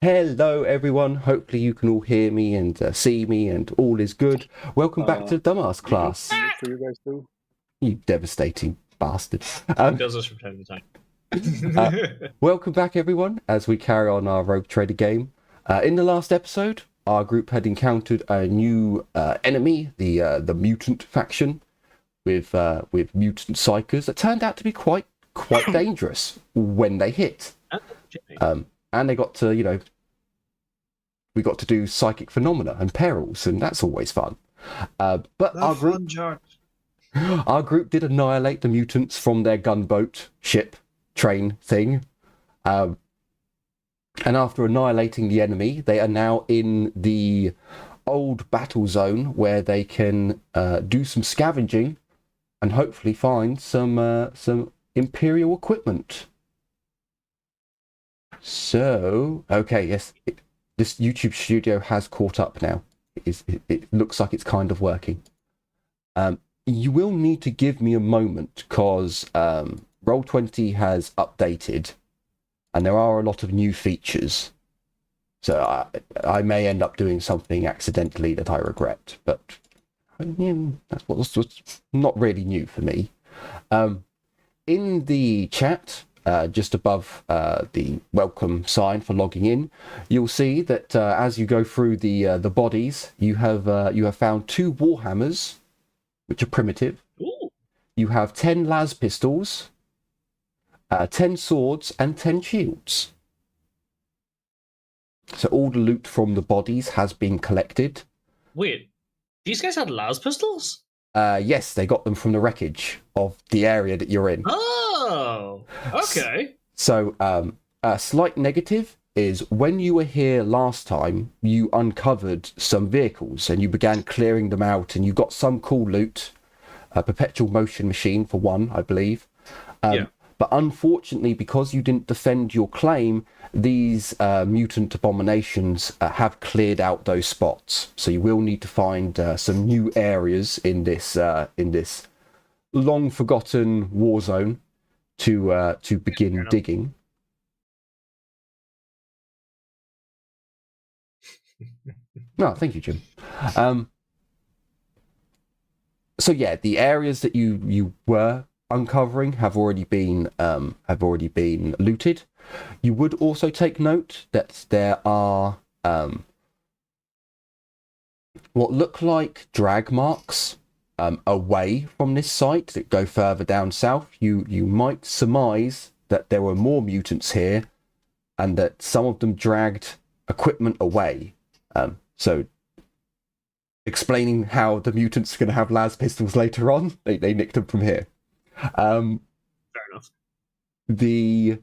Hello everyone, hopefully you can all hear me and see me and all is good. Welcome back to Dumbass Class. For you guys too. You devastating bastard. He does this from time to time. Welcome back everyone as we carry on our Rogue Trader game. In the last episode, our group had encountered a new enemy, the mutant faction with mutant psychers that turned out to be quite dangerous when they hit. And they got to, we got to do psychic phenomena and perils, and that's always fun. But our group did annihilate the mutants from their gunboat, ship, train thing. And after annihilating the enemy, they are now in the old battle zone where they can do some scavenging and hopefully find some Imperial equipment. So, okay, yes, this YouTube studio has caught up now. It looks like it's kind of working. You will need to give me a moment because Roll20 has updated and there are a lot of new features. So I may end up doing something accidentally that I regret, but that's what's not really new for me. In the chat, just above the welcome sign for logging in, you'll see that as you go through the bodies, you have found 2 Warhammers, which are primitive. Ooh. You have 10 las pistols, 10 swords, and 10 shields. So all the loot from the bodies has been collected. Wait, these guys had las pistols? Yes, they got them from the wreckage of the area that you're in. Oh, okay. So, a slight negative is when you were here last time, you uncovered some vehicles and you began clearing them out and you got some cool loot, a perpetual motion machine for one, I believe. Yeah. But unfortunately, because you didn't defend your claim, these mutant abominations have cleared out those spots. So you will need to find some new areas in this long forgotten war zone to begin digging. No, thank you, Jim. So yeah, the areas that you were uncovering have already been looted. You would also take note that there are what look like drag marks away from this site that go further down south. You might surmise that there were more mutants here and that some of them dragged equipment away. So explaining how the mutants are going to have las pistols later on, they nicked them from here. Fair enough. The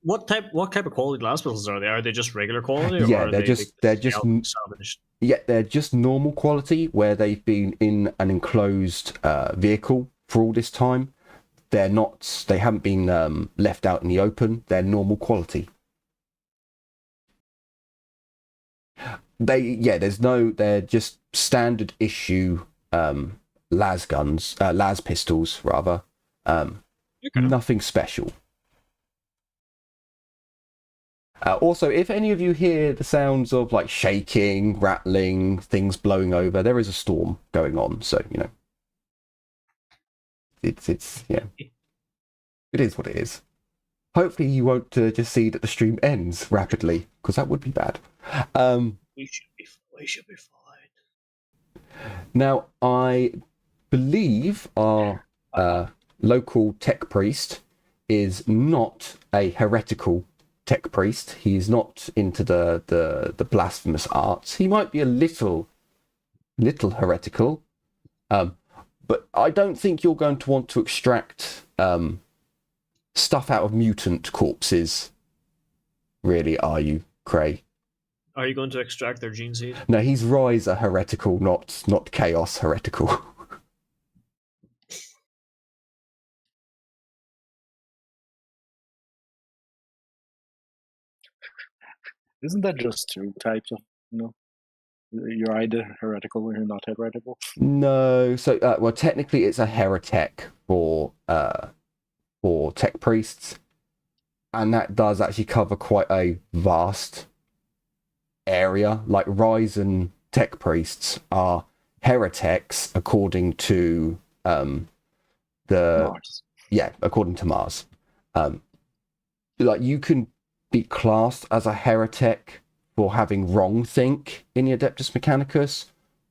what type of quality las pistols are they? Are they just regular quality? Yeah, or they're just salvaged? Yeah, they're just normal quality where they've been in an enclosed vehicle for all this time. They haven't been left out in the open. They're normal quality. They're just standard issue las pistols rather. Nothing special. Also, if any of you hear the sounds of like shaking, rattling, things blowing over, there is a storm going on. So it's it is what it is. Hopefully, you won't just see that the stream ends rapidly because that would be bad. We should be fine. Now, I believe our local tech priest is not a heretical tech priest. He's not into the blasphemous arts. He might be a little heretical, but I don't think you're going to want to extract stuff out of mutant corpses. Really, are you, Cray? Are you going to extract their gene seed? No, he's Riser heretical, not Chaos heretical. Isn't that just 2 types of, you're either heretical or you're not heretical? No, so well, technically it's a heretic for tech priests, and that does actually cover quite a vast area. Like Ryzen tech priests are heretics according to Mars. according to Mars. Like you can be classed as a heretic for having wrong think in the Adeptus Mechanicus,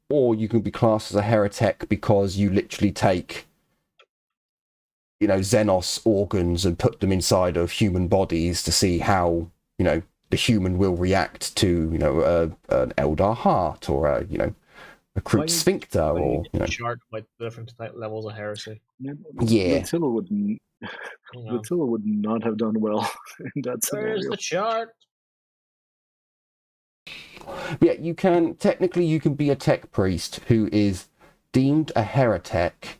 or you can be classed as a heretic because you literally take, Xenos organs and put them inside of human bodies to see how, the human will react to, an Eldar heart or a crude sphincter or, chart with different levels of heresy. Yeah. Attila would not have done well in that scenario. Where's the chart? Yeah, you can be a tech priest who is deemed a heretic,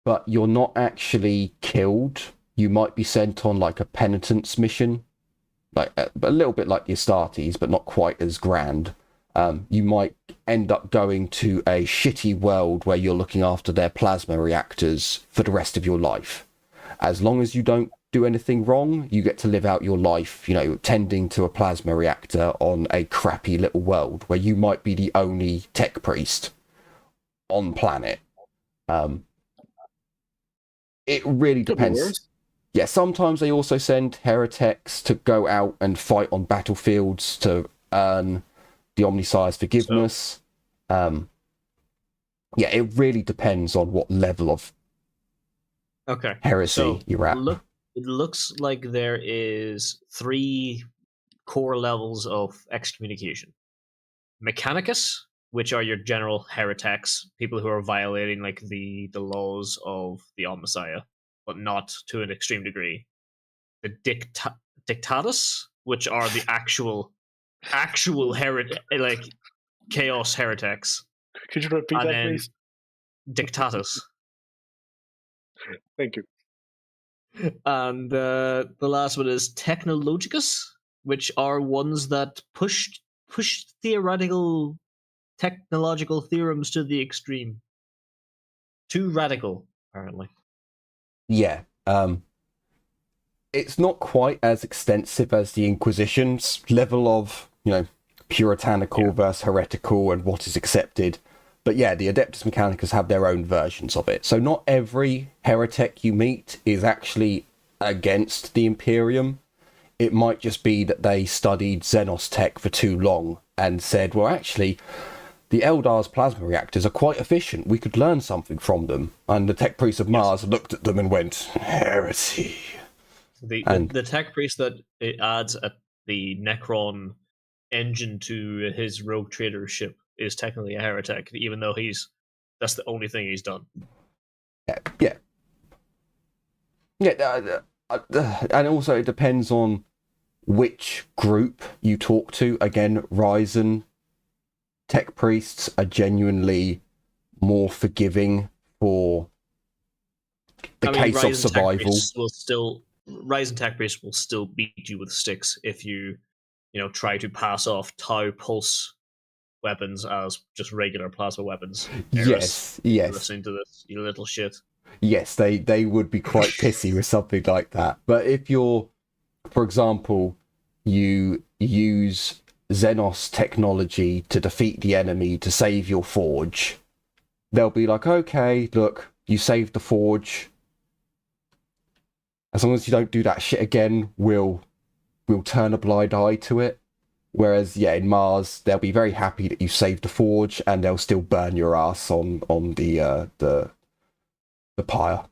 but you're not actually killed. You might be sent on like a penitence mission, like a little bit like the Astartes, but not quite as grand. You might end up going to a shitty world where you're looking after their plasma reactors for the rest of your life. As long as you don't do anything wrong, you get to live out your life, tending to a plasma reactor on a crappy little world where you might be the only tech priest on planet. It really depends. Yeah, sometimes they also send heretics to go out and fight on battlefields to earn the Omnissiah's forgiveness. Yeah, it really depends on what level of heresy you're at. It looks like there is 3 core levels of excommunication. Mechanicus, which are your general heretics, people who are violating like the laws of the Omnissiah, but not to an extreme degree. The Dictatus, which are the actual chaos heretics. Could you repeat that, please? Dictatus. Thank you. And the last one is Technologicus, which are ones that push theoretical technological theorems to the extreme. Too radical, apparently. Yeah. It's not quite as extensive as the Inquisition's level of, puritanical versus heretical and what is accepted. But yeah, the Adeptus Mechanicus have their own versions of it. So not every heretic you meet is actually against the Imperium. It might just be that they studied Xenos tech for too long and said, well, actually, the Eldar's plasma reactors are quite efficient. We could learn something from them. And the tech priests of Mars looked at them and went, heresy. The tech priest that it adds the Necron engine to his rogue trader ship is technically a heretic, even though that's the only thing he's done. Yeah. And also it depends on which group you talk to. Again, Ryzen tech priests are genuinely more forgiving for the case of survival. Ryzen tech priests will still beat you with sticks if you try to pass off Tau pulse weapons as just regular plasma weapons. Yes. Listening to this, you little shit. Yes, they would be quite pissy with something like that. But if you're, for example, you use Xenos technology to defeat the enemy to save your forge, they'll be like, okay, look, you saved the forge. As long as you don't do that shit again, we'll turn a blind eye to it. Whereas, in Mars, they'll be very happy that you saved the forge, and they'll still burn your ass on the pyre,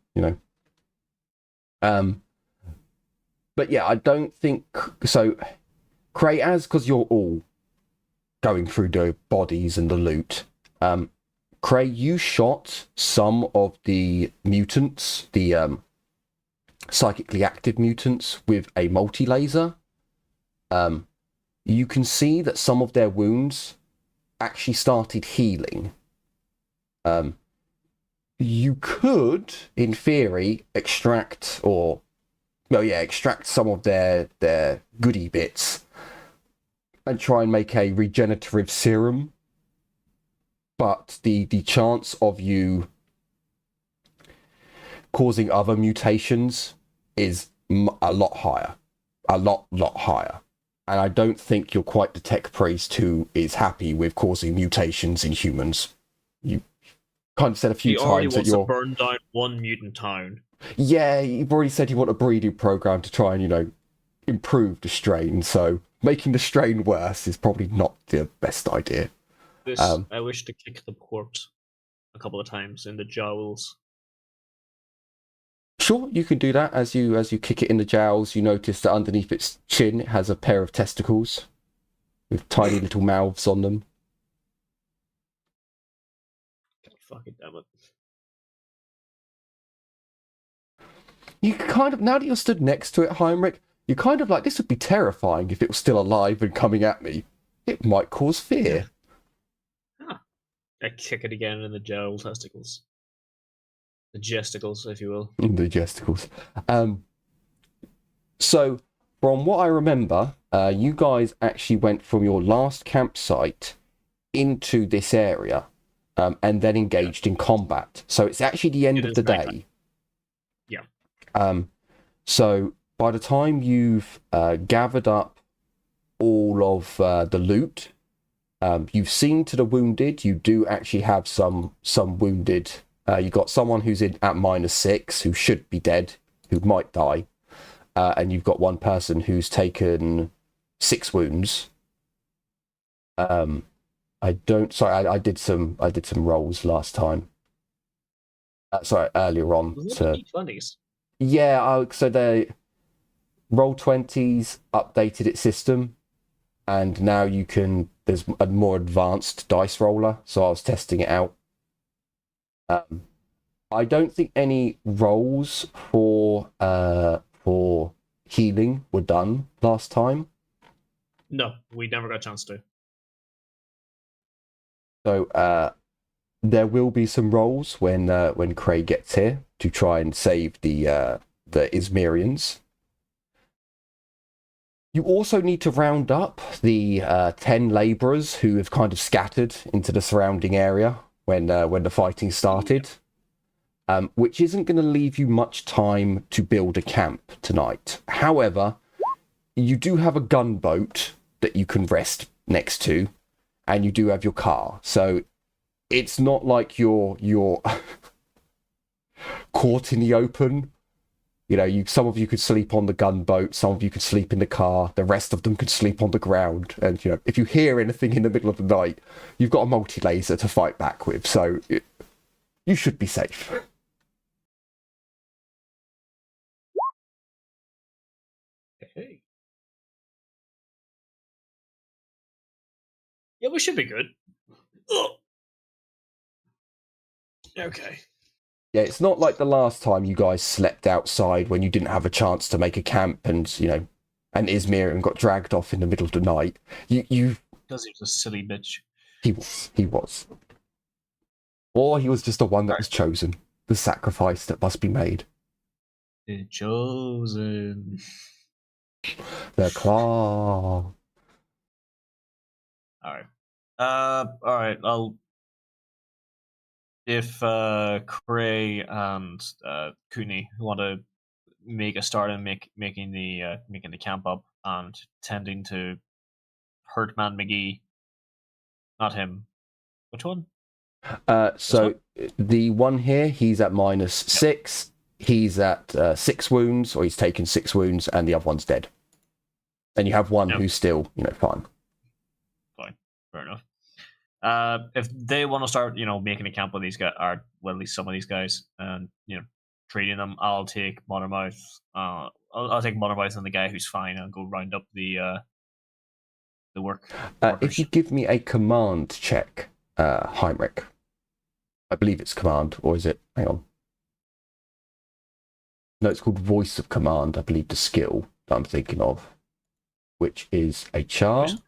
But yeah, I don't think so. Kratas, because you're all going through the bodies and the loot. Cray, you shot some of the mutants, the psychically active mutants, with a multi-laser. You can see that some of their wounds actually started healing. You could, in theory, extract some of their goody bits and try and make a regenerative serum. But the chance of you causing other mutations is a lot higher. A lot higher. And I don't think you're quite the tech priest who is happy with causing mutations in humans. You kind of said a few He already times that wants to you're... burn down one mutant town. Yeah, you've already said you want a breeding program to try and, you know, improve the strain, so making the strain worse is probably not the best idea. I wish to kick the corpse a couple of times in the jowls. Sure, you can do that. As you kick it in the jowls, you notice that underneath its chin it has a pair of testicles with tiny little mouths on them. God fucking damn it. You kind of, now that you're stood next to it, Heinrich, you're kind of like, this would be terrifying if it was still alive and coming at me. It might cause fear. Huh. I kick it again in the jowl testicles. The gesticles, if you will. The gesticles. So, from what I remember, you guys actually went from your last campsite into this area and then engaged in combat. So it's actually the end of the day. Yeah. So by the time you've gathered up all of the loot, you've seen to the wounded. You do actually have some wounded. You got someone who's at -6 who should be dead, who might die, and you've got one person who's taken 6 wounds. I did some rolls last time. Earlier on. D20s. Yeah, so they Roll20s updated its system, and now there's a more advanced dice roller, so I was testing it out. I don't think any rolls for healing were done last time. No, we never got a chance to. So there will be some rolls when Craig gets here to try and save the Izmirians. You also need to round up the 10 labourers who have kind of scattered into the surrounding area when the fighting started, which isn't going to leave you much time to build a camp tonight. However, you do have a gunboat that you can rest next to, and you do have your car. So it's not like you're caught in the open. You know, some of you could sleep on the gunboat, some of you could sleep in the car, the rest of them could sleep on the ground. And, you know, if you hear anything in the middle of the night, you've got a multi-laser to fight back with. So you should be safe. Hey. Yeah, we should be good. Ugh. Okay. Yeah, it's not like the last time you guys slept outside when you didn't have a chance to make a camp and, you know, and Izmir got dragged off in the middle of the night. You Because he was a silly bitch. He was. Or he was just the one that was chosen. The sacrifice that must be made. The chosen. The claw. Alright. Alright, if Cray and Cooney want to make a start and making the camp up and tending to Hurtman McGee, not him. Which one? So the one here, he's at -6. He's at 6 wounds, or he's taken 6 wounds, and the other one's dead. And you have one who's still, you know, fine. Fine, fair enough. If they want to start, you know, making a camp with these guys, or well, at least some of these guys, and you know, treating them, I'll take Mothermouth. I'll take Mothermouth and the guy who's fine, and go round up the work. If you give me a command check, Heinrich, I believe it's command, or is it? Hang on. No, it's called Voice of Command. I believe the skill that I'm thinking of, which is a charm.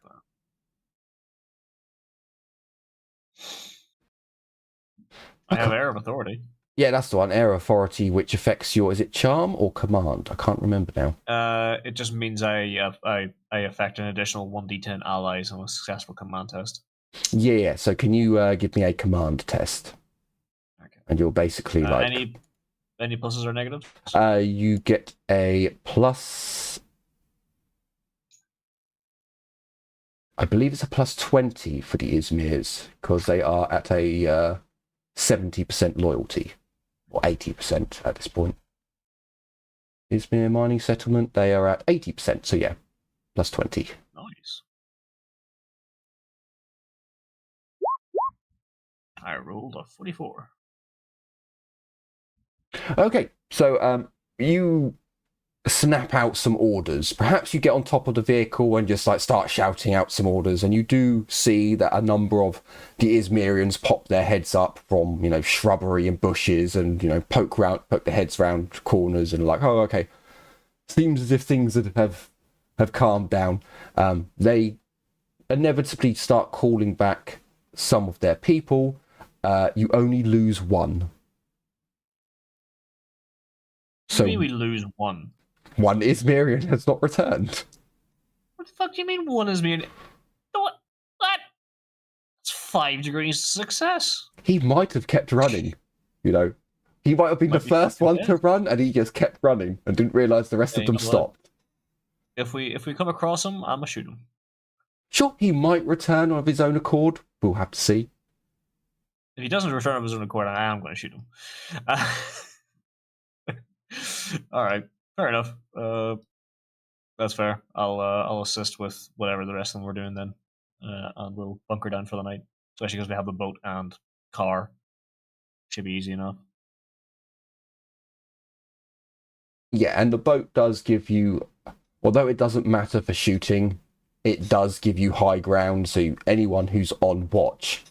I have Air of Authority. Yeah, that's the one. Air of Authority, which affects your... Is it charm or command? I can't remember now. It just means I affect an additional 1d10 allies on a successful command test. Yeah. So can you give me a command test? Okay. And you're basically like... Any pluses or negatives? You get a plus... I believe it's a +20 for the Izmirs, because they are at a 70% loyalty, or 80% at this point. Izmir mining settlement, they are at 80%, so yeah, +20. Nice. I rolled a 44. Okay, so you snap out some orders. Perhaps you get on top of the vehicle and just like start shouting out some orders, and you do see that a number of the Izmirians pop their heads up from, you know, shrubbery and bushes, and, you know, poke their heads round corners, and like, oh, okay, seems as if things have calmed down. They inevitably start calling back some of their people. You only lose one. So what do you mean we lose one? One Izmirian has not returned. What the fuck do you mean one Izmirian? What? That's 5 degrees of success. He might have kept running, you know. He might have been the first one to run, and he just kept running and didn't realise the rest of them stopped. If we come across him, I'm gonna shoot him. Sure, he might return of his own accord. We'll have to see. If he doesn't return of his own accord, I am going to shoot him. All right, fair enough. That's fair. I'll assist with whatever the rest of them were doing then, and we'll bunker down for the night. Especially because we have the boat and car. Should be easy enough. Yeah, and the boat does give you, although it doesn't matter for shooting, it does give you high ground. So anyone who's on watch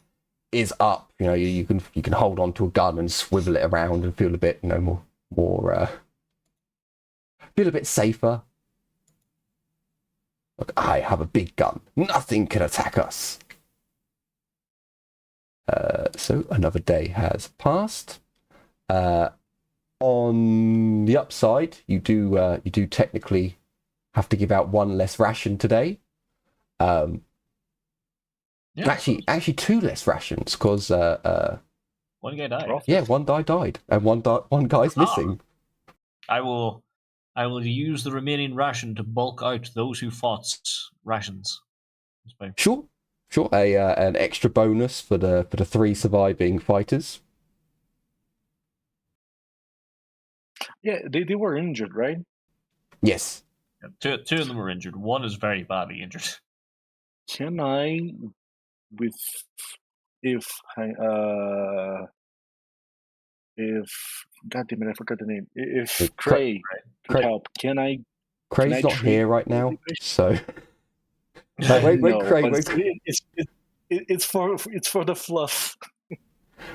is up. You know, you can hold on to a gun and swivel it around and feel a bit, you know, more feel a bit safer. Look, I have a big gun. Nothing can attack us. So another day has passed. On the upside, you do technically have to give out one less ration today. Yeah, actually, two less rations, because one guy died. Yeah, one guy died, and one guy's missing. I will use the remaining ration to bulk out those who fought's rations. Sure. An extra bonus for the 3 surviving fighters. Yeah, they were injured, right? Yes. Yeah, two of them were injured. One is very badly injured. Can I, if God damn it, I forgot the name. If Cray could help, can I? Cray's not here right now, so. Wait, Cray. It's for the fluff.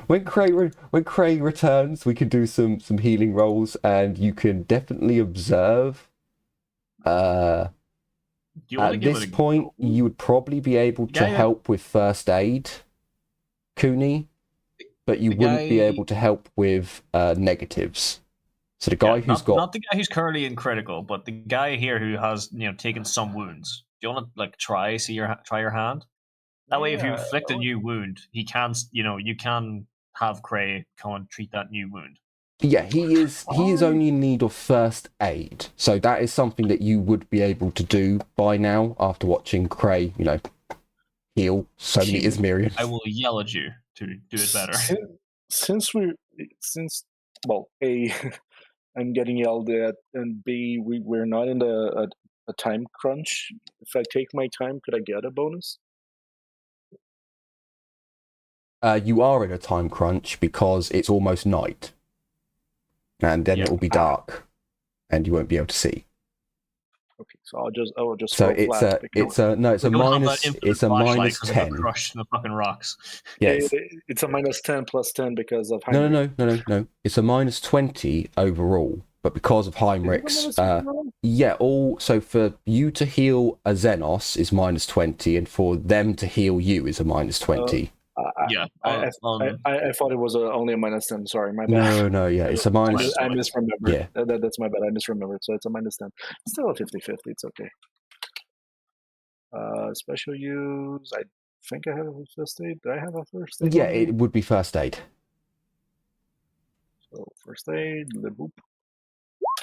When Cray returns, we can do some healing rolls, and you can definitely observe. At this point, you would probably be able to help with first aid, Cooney, but you wouldn't be able to help with negatives. So the guy who's not the guy who's currently in critical, but the guy here who has taken some wounds. Do you want to try your hand? That way, if you inflict a new wound, he can you can have Cray come and treat that new wound. Yeah, he is only in need of first aid, so that is something that you would be able to do by now after watching Cray, heal so many Izmirians. I will yell at you to do it better. Since A, I'm getting yelled at, and B, we're not in a time crunch. If I take my time, could I get a bonus? You are in a time crunch because it's almost night, and then it will be dark, and you won't be able to see. Okay, so I'll just. So it's a minus 10. Crush the fucking rocks. Yes, it's a minus 10 plus 10 because of Heinrich. No. It's a minus 20 overall, but because of Heinrich's. So for you to heal a Xenos is minus 20, and for them to heal you is a minus 20. I thought it was only a minus 10. Sorry, my bad. No, it's a minus. I misremembered. Yeah, that's my bad. I misremembered. So it's a minus 10. Still a 50-50. It's okay. Special use. I think I have a first aid. Do I have a first aid? Yeah, it would be first aid. So first aid.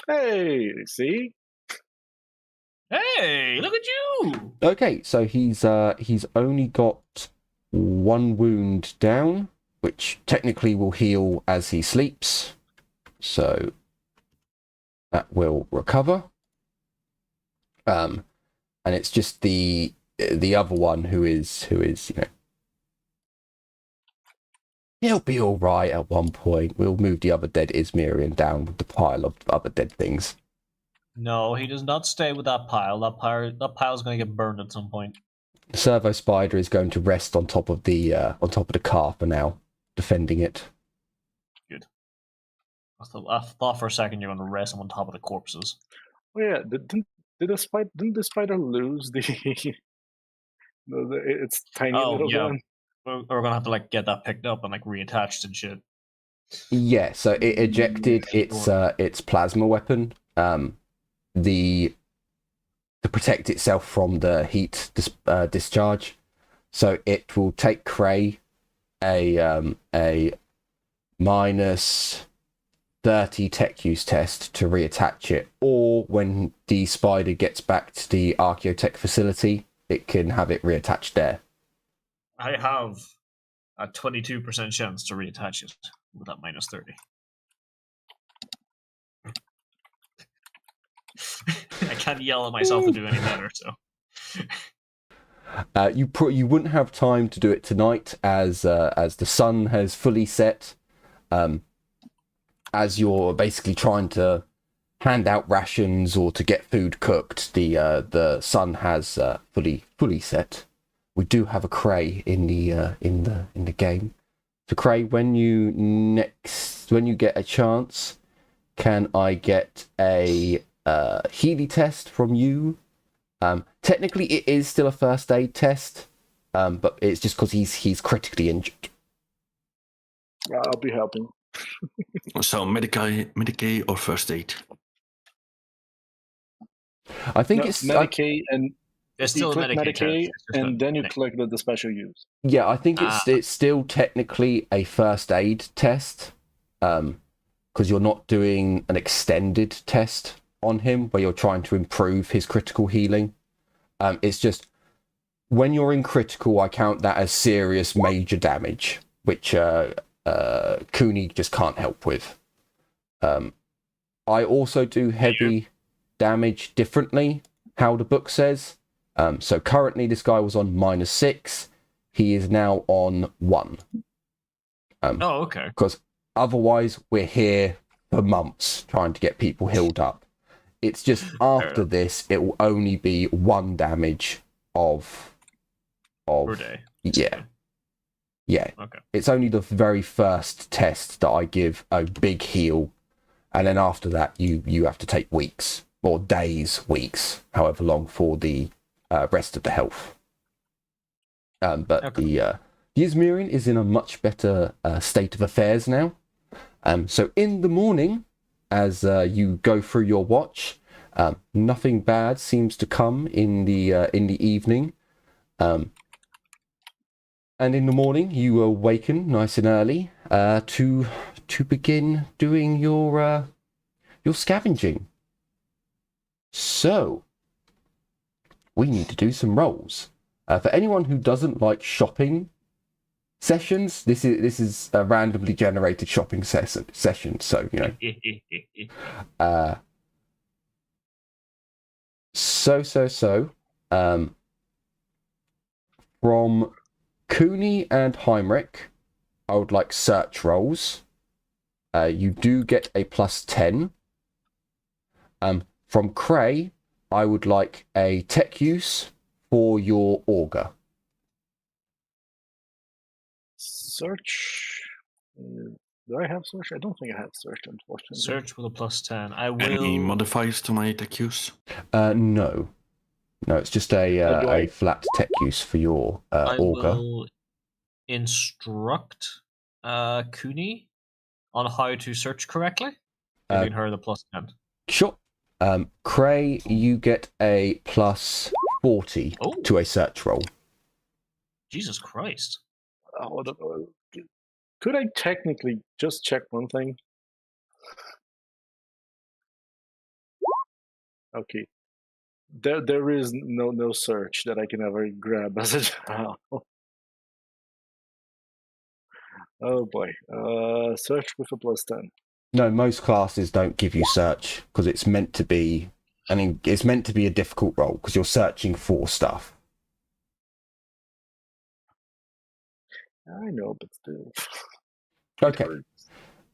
Hey, see? Hey, look at you! Okay, so he's only got one wound down, which technically will heal as he sleeps. So that will recover. And it's just the other one who is he'll be all right at one point. We'll move the other dead Ismirian down with the pile of other dead things. No, he does not stay with that pile. That pile's going to get burned at some point. The servo spider is going to rest on top of the car for now, defending it. Good. I thought for a second you're going to rest him on top of the corpses. Oh yeah, didn't the spider lose the its tiny little one? We're going to have to get that picked up and reattached and shit. Yeah, so it ejected its plasma weapon. To protect itself from the heat discharge. So it will take Cray a minus 30 tech use test to reattach it, or when the spider gets back to the Archaeotech facility, it can have it reattached there. I have a 22% chance to reattach it with that minus 30. I can't yell at myself to do any better, so. You wouldn't have time to do it tonight as the sun has fully set. As you're basically trying to hand out rations or to get food cooked, the sun has fully set. We do have a Cray in the game. So Cray, when you get a chance, can I get a Healy test from you? Technically, it is still a first aid test, but it's just because he's critically injured. I'll be helping. So Medicaid or first aid? I think it's Medicaid, and there's still a Medicaid, and then you click the special use. Yeah, I think it's still technically a first aid test, because you're not doing an extended test on him where you're trying to improve his critical healing. It's just when you're in critical, I count that as serious major damage, which Cooney just can't help with. I also do heavy damage differently, how the book says. So currently this guy was on -6. He is now on 1. Oh, okay. Because otherwise we're here for months trying to get people healed up. It's just after this, it will only be 1 damage of per day. Yeah. Okay. It's only the very first test that I give a big heal, and then after that, you have to take weeks or days, weeks, however long for the rest of the health. But okay. The Izmirian is in a much better state of affairs now. So in the morning, as you go through your watch, nothing bad seems to come in the evening. And in the morning, you awaken nice and early to begin doing your scavenging. So we need to do some rolls. For anyone who doesn't like shopping sessions, this is a randomly generated shopping session. So from Cooney and Heinrich, I would like search rolls. You do get a +10. From Cray, I would like a tech use for your auger. Search. Do I have search? I don't think I have search, unfortunately. Search with a +10. I will. Any modifiers to my tech use? No, it's just a flat tech use for your auger. I will instruct Cooney on how to search correctly, giving her the +10. Sure. Cray, you get a +40 to a search roll. Jesus Christ. Could I technically just check one thing? Okay. There is no search that I can ever grab as a child. Oh boy. Search with a +10. No, most classes don't give you search because it's meant to be. I mean, it's meant to be a difficult role because you're searching for stuff. I know, but still. Okay.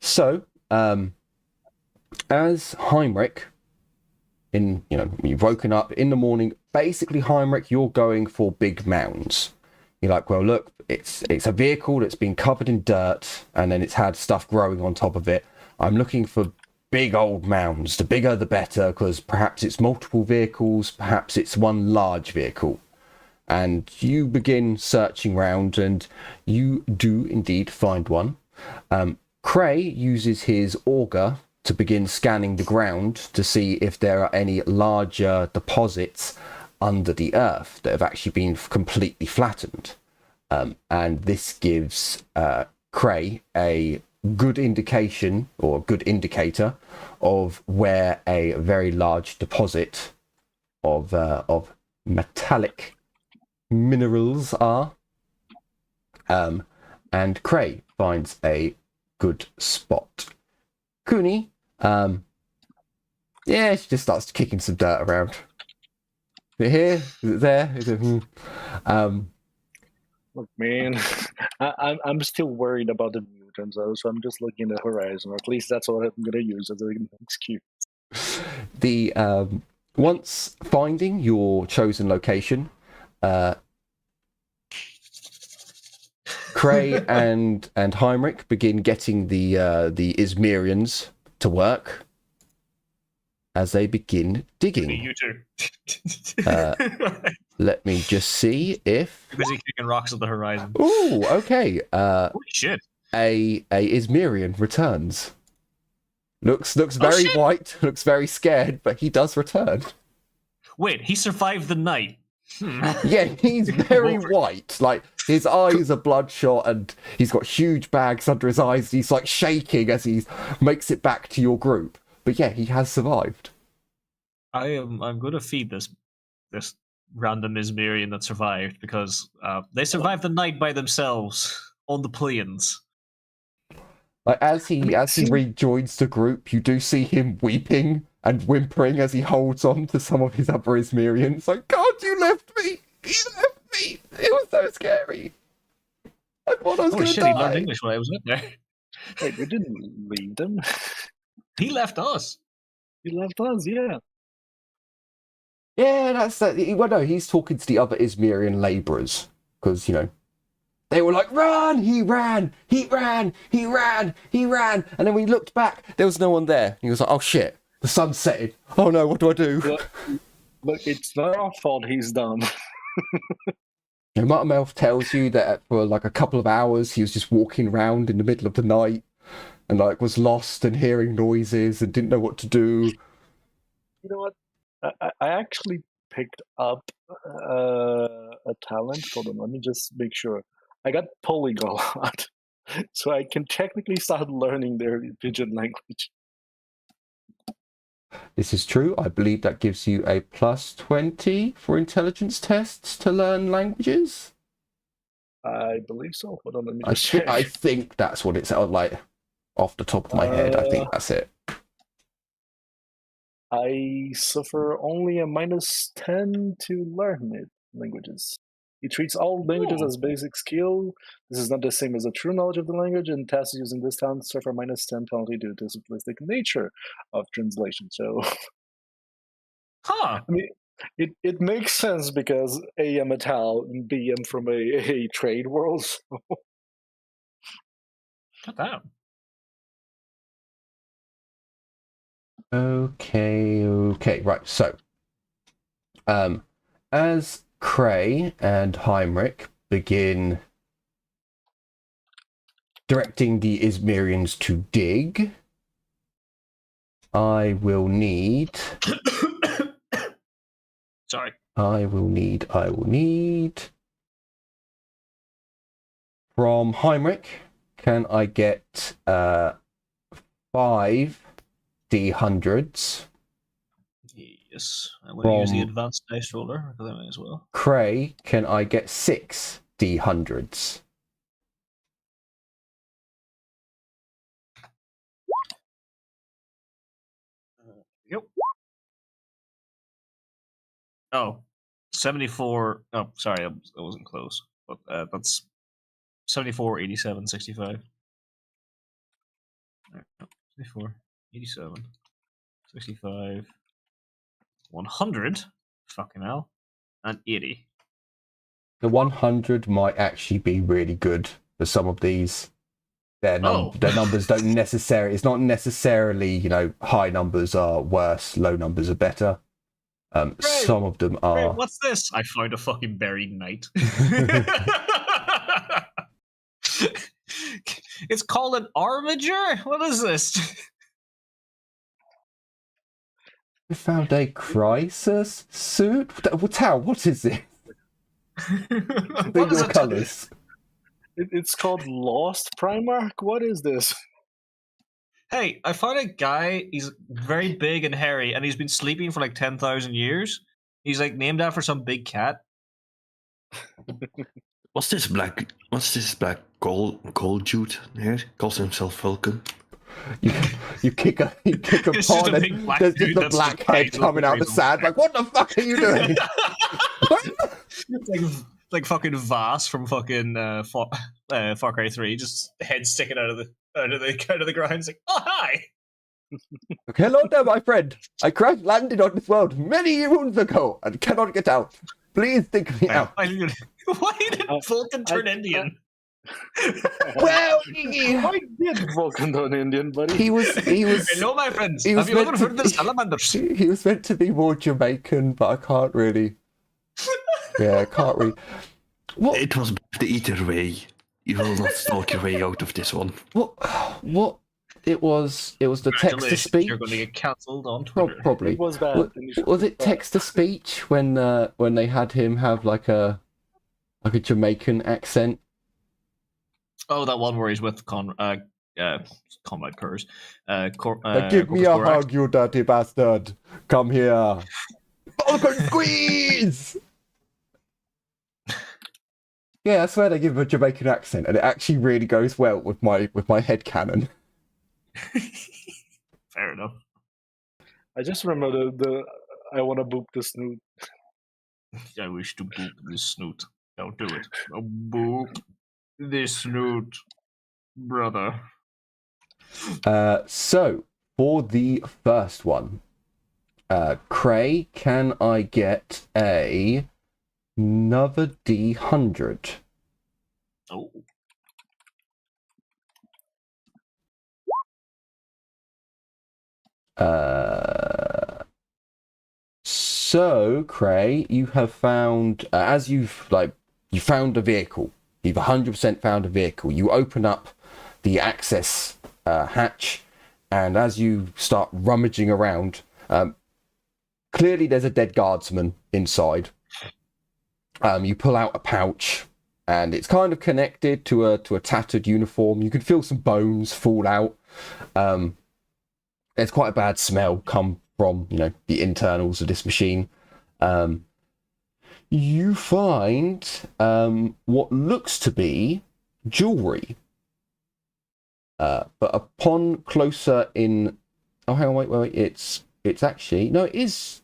So, as Heinrich, you've woken up in the morning. Basically, Heinrich, you're going for big mounds. You're like, well, look, it's a vehicle that's been covered in dirt and then it's had stuff growing on top of it. I'm looking for big old mounds. The bigger, the better, because perhaps it's multiple vehicles, perhaps it's one large vehicle. And you begin searching around, and you do indeed find one. Cray uses his auger to begin scanning the ground to see if there are any larger deposits under the earth that have actually been completely flattened. And this gives Cray a good indication or a good indicator of where a very large deposit of metallic minerals are. And Cray finds a good spot. Cooney, she just starts kicking some dirt around. Is it here? Is it there? Is it, Look, man, I'm still worried about the mutants, though, so I'm just looking at the horizon. Or at least that's what I'm gonna use as an excuse. The once finding your chosen location, Cray and Heinrich begin getting the Izmirians to work as they begin digging. You two. Let me just see if. Busy kicking rocks at the horizon. Ooh, okay. Holy shit! A Izmirian returns. Looks very white. Looks very scared, but he does return. Wait, he survived the night. Yeah, he's very white. Like, his eyes are bloodshot and he's got huge bags under his eyes. He's like shaking as he makes it back to your group. But yeah, he has survived. I'm gonna feed this random Izmirian that survived because they survived the night by themselves on the plains. Like, as he rejoins the group, you do see him weeping and whimpering as he holds on to some of his other Izmirians. Like, God, you left me! You left me! It was so scary! I thought I was going to die! He learned English when I was in there. Wait, we didn't leave them? He left us! He left us, yeah. Yeah, that's that. Well, no, he's talking to the other Izmirian labourers. Because, they were like, run! He ran! He ran! He ran! He ran! And then we looked back, there was no one there. He was like, oh shit, the sun's setting. Oh no, what do I do? Look, it's not our fault he's dumb. Muttermouth tells you that for like a couple of hours he was just walking around in the middle of the night and like was lost and hearing noises and didn't know what to do. You know what? I actually picked up a talent. Hold on, let me just make sure. I got polyglot, so I can technically start learning their pigeon language. This is true. I believe that gives you a +20 for intelligence tests to learn languages. I believe so. Hold on, let me just check. I think that's what it's like off the top of my head. I think that's it. I suffer only a -10 to learn it languages. It treats all languages as basic skill. This is not the same as a true knowledge of the language, and tasks using this talent suffer -10 penalty due to the simplistic nature of translation. So, Huh. I mean, it makes sense because A, I'm a Tal, and B, I'm from a trade world. So. Got that. Okay, right. So, as Cray and Heinrich begin directing the Izmirians to dig, I will need. Sorry. I will need from Heinrich. Can I get 5 D100s? Yes, I'm going to use the From- advanced dice roller because I may as well. Cray, can I get 6 D100s? Yep. Oh, 74. Oh, sorry, I wasn't close. But that's 74, 87, 65. 74, 87, 65, 100. Fucking hell. And 80. The 100 might actually be really good for some of these. Their numbers don't necessarily. It's not necessarily, high numbers are worse, low numbers are better. Some of them are. Wait, what's this? I found a fucking buried knight. It's called an armiger? What is this? We found a crisis suit. Tao, what is it? What is Your it? colours. It's called Lost Primarch? What is this? Hey, I found a guy, he's very big and hairy, and he's been sleeping for like 10,000 years. He's like named after some big cat. What's this black gold dude here? Calls himself Vulcan. You kick a It's just pawn a and big black there's just dude the that's black like head crazy coming out the looking. sand. Like, what the fuck are you doing? It's like fucking Vass from fucking Far Cry 3, just head sticking out of the ground. It's like, oh hi. Hello there, my friend. I crash landed on this world many moons ago and cannot get out. Please dig me out. Why did Vulcan turn Indian? Well, Why did Vulcan turn Indian, buddy? he was. Hello, my friends. he was Have you ever meant to heard of the be- salamanders? He was meant to be more Jamaican, but I can't really. Yeah, I can't really. What? It was the either way. You will not stalk your way out of this one. What? It was the text to Congratulations, speech. You're going to get cancelled on Twitter. Probably. It was bad. Was it text to speech when they had him have like a Jamaican accent? Oh, that one where he's with Conrad Kurz. Give me Corpus a Corax. hug, you dirty bastard! Come here! Vulcan squeeze! Yeah, I swear they give him a Jamaican accent, and it actually really goes well with my headcanon. Fair enough. I just remember the I want to boop the snoot. I wish to boop this snoot. Don't do it. Oh, boop this snoot, brother. So, for the first one, Cray, can I get another D100? Oh. So, Cray, you have found, you found a vehicle. You've 100% found a vehicle. You open up the access hatch, and as you start rummaging around, clearly there's a dead guardsman inside. You pull out a pouch, and it's kind of connected to a tattered uniform. You can feel some bones fall out. There's quite a bad smell come from, the internals of this machine. You find what looks to be jewelry. But upon closer in... Oh, hang on, wait. It's actually... No, it is...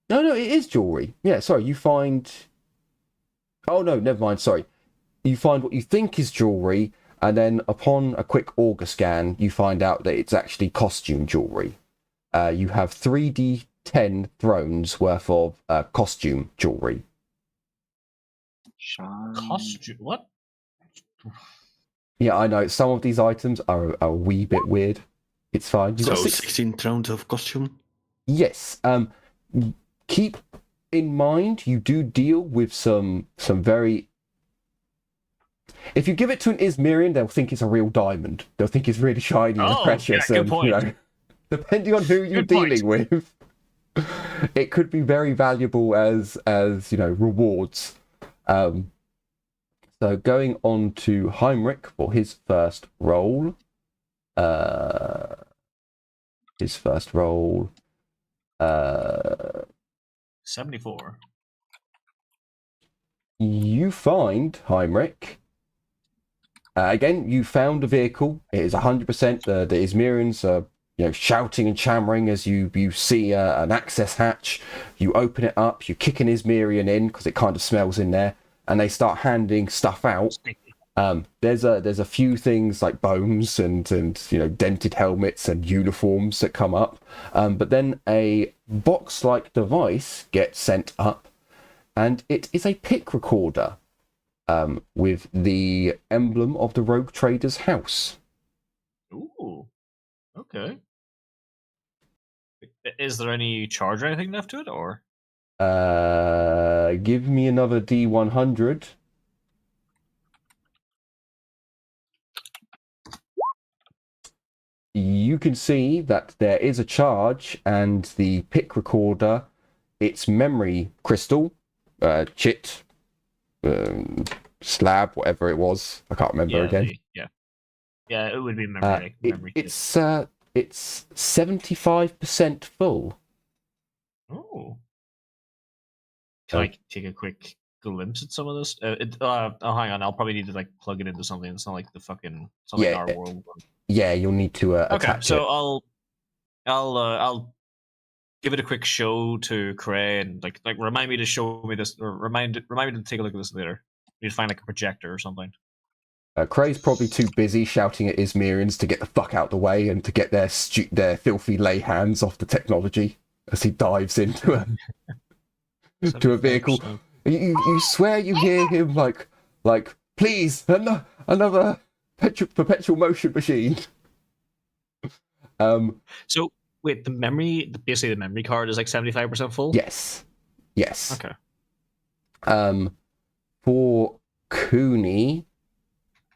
No, it is jewelry. Yeah, sorry, you find... Oh, no, never mind, sorry. You find what you think is jewelry, and then upon a quick auger scan, you find out that it's actually costume jewelry. You have 3d10 thrones worth of costume jewelry. Costume? What? Yeah, I know. Some of these items are a wee bit weird. It's fine. You've So got 16 rounds of costume? Yes. Keep in mind, you do deal with some very... If you give it to an Izmirian, they'll think it's a real diamond. They'll think it's really shiny and precious. Yeah, good and, point. Depending on who you're dealing with, it could be very valuable as rewards. So going on to Heinrich for his first roll. Uh, 74. you find, Heinrich, again, you found a vehicle. It is 100%. The Izmirians are, shouting and chammering as you see an access hatch. You open it up. You kick an Izmirian in because it kind of smells in there, and they start handing stuff out. There's a few things like bones and dented helmets and uniforms that come up, but then a box-like device gets sent up, and it is a pick recorder. With the emblem of the Rogue Trader's house. Ooh, okay. Is there any charge or anything left to it, or? Give me another D100. You can see that there is a charge, and the pick recorder, its memory crystal, chit, slab, whatever it was. I can't remember again. Yeah, it would be memory. It's 75% full. Oh. Can I take a quick glimpse at some of this? Hang on. I'll probably need to plug it into something. It's not like the fucking something our world. Yeah, you'll need to attach so it. I'll give it a quick show to Cray and remind me to show me this, or remind me to take a look at this later. We need to find a projector or something. Cray's probably too busy shouting at Izmirians to get the fuck out the way and to get their filthy lay hands off the technology as he dives into a vehicle. You swear you hear him like please, another perpetual motion machine. So wait, basically the memory card is 75% full? Yes. Okay. For Cooney,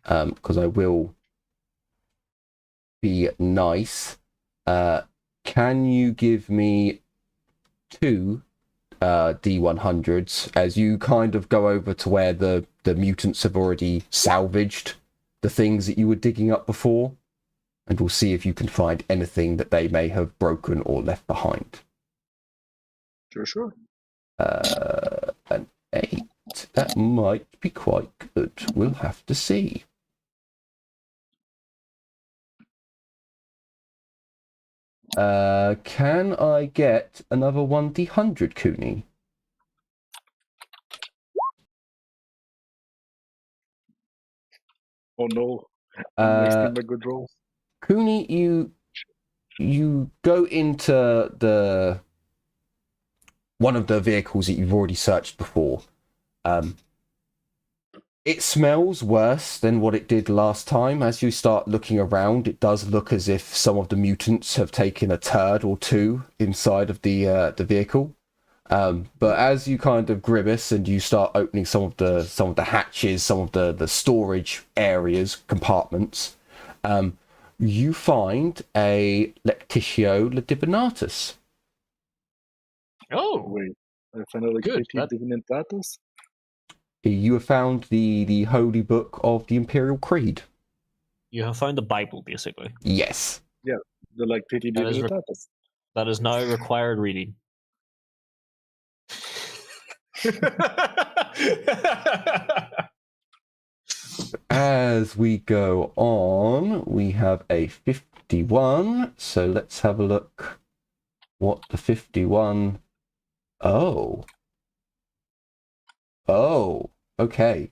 because I will be nice, can you give me 2 D100s as you kind of go over to where the mutants have already salvaged the things that you were digging up before, and we'll see if you can find anything that they may have broken or left behind. Sure. An 8. That might be quite good. We'll have to see. Can I get another 1D100, Cooney? Oh no. I'm wasting my good rolls. Cooney, you go into one of the vehicles that you've already searched before. It smells worse than what it did last time. As you start looking around, it does look as if some of the mutants have taken a turd or two inside of the vehicle. But as you kind of grimace and you start opening some of the hatches, some of the storage areas, compartments, you find a Lectitio Ladibinatus. Oh, wait. I found a Lectitio Divinitatus? You have found the holy book of the Imperial Creed. You have found the Bible, basically. Yes. Yeah, the Lectitio Divinitatus. That is now required reading. As we go on, we have a 51. So let's have a look what the 51... Oh, okay.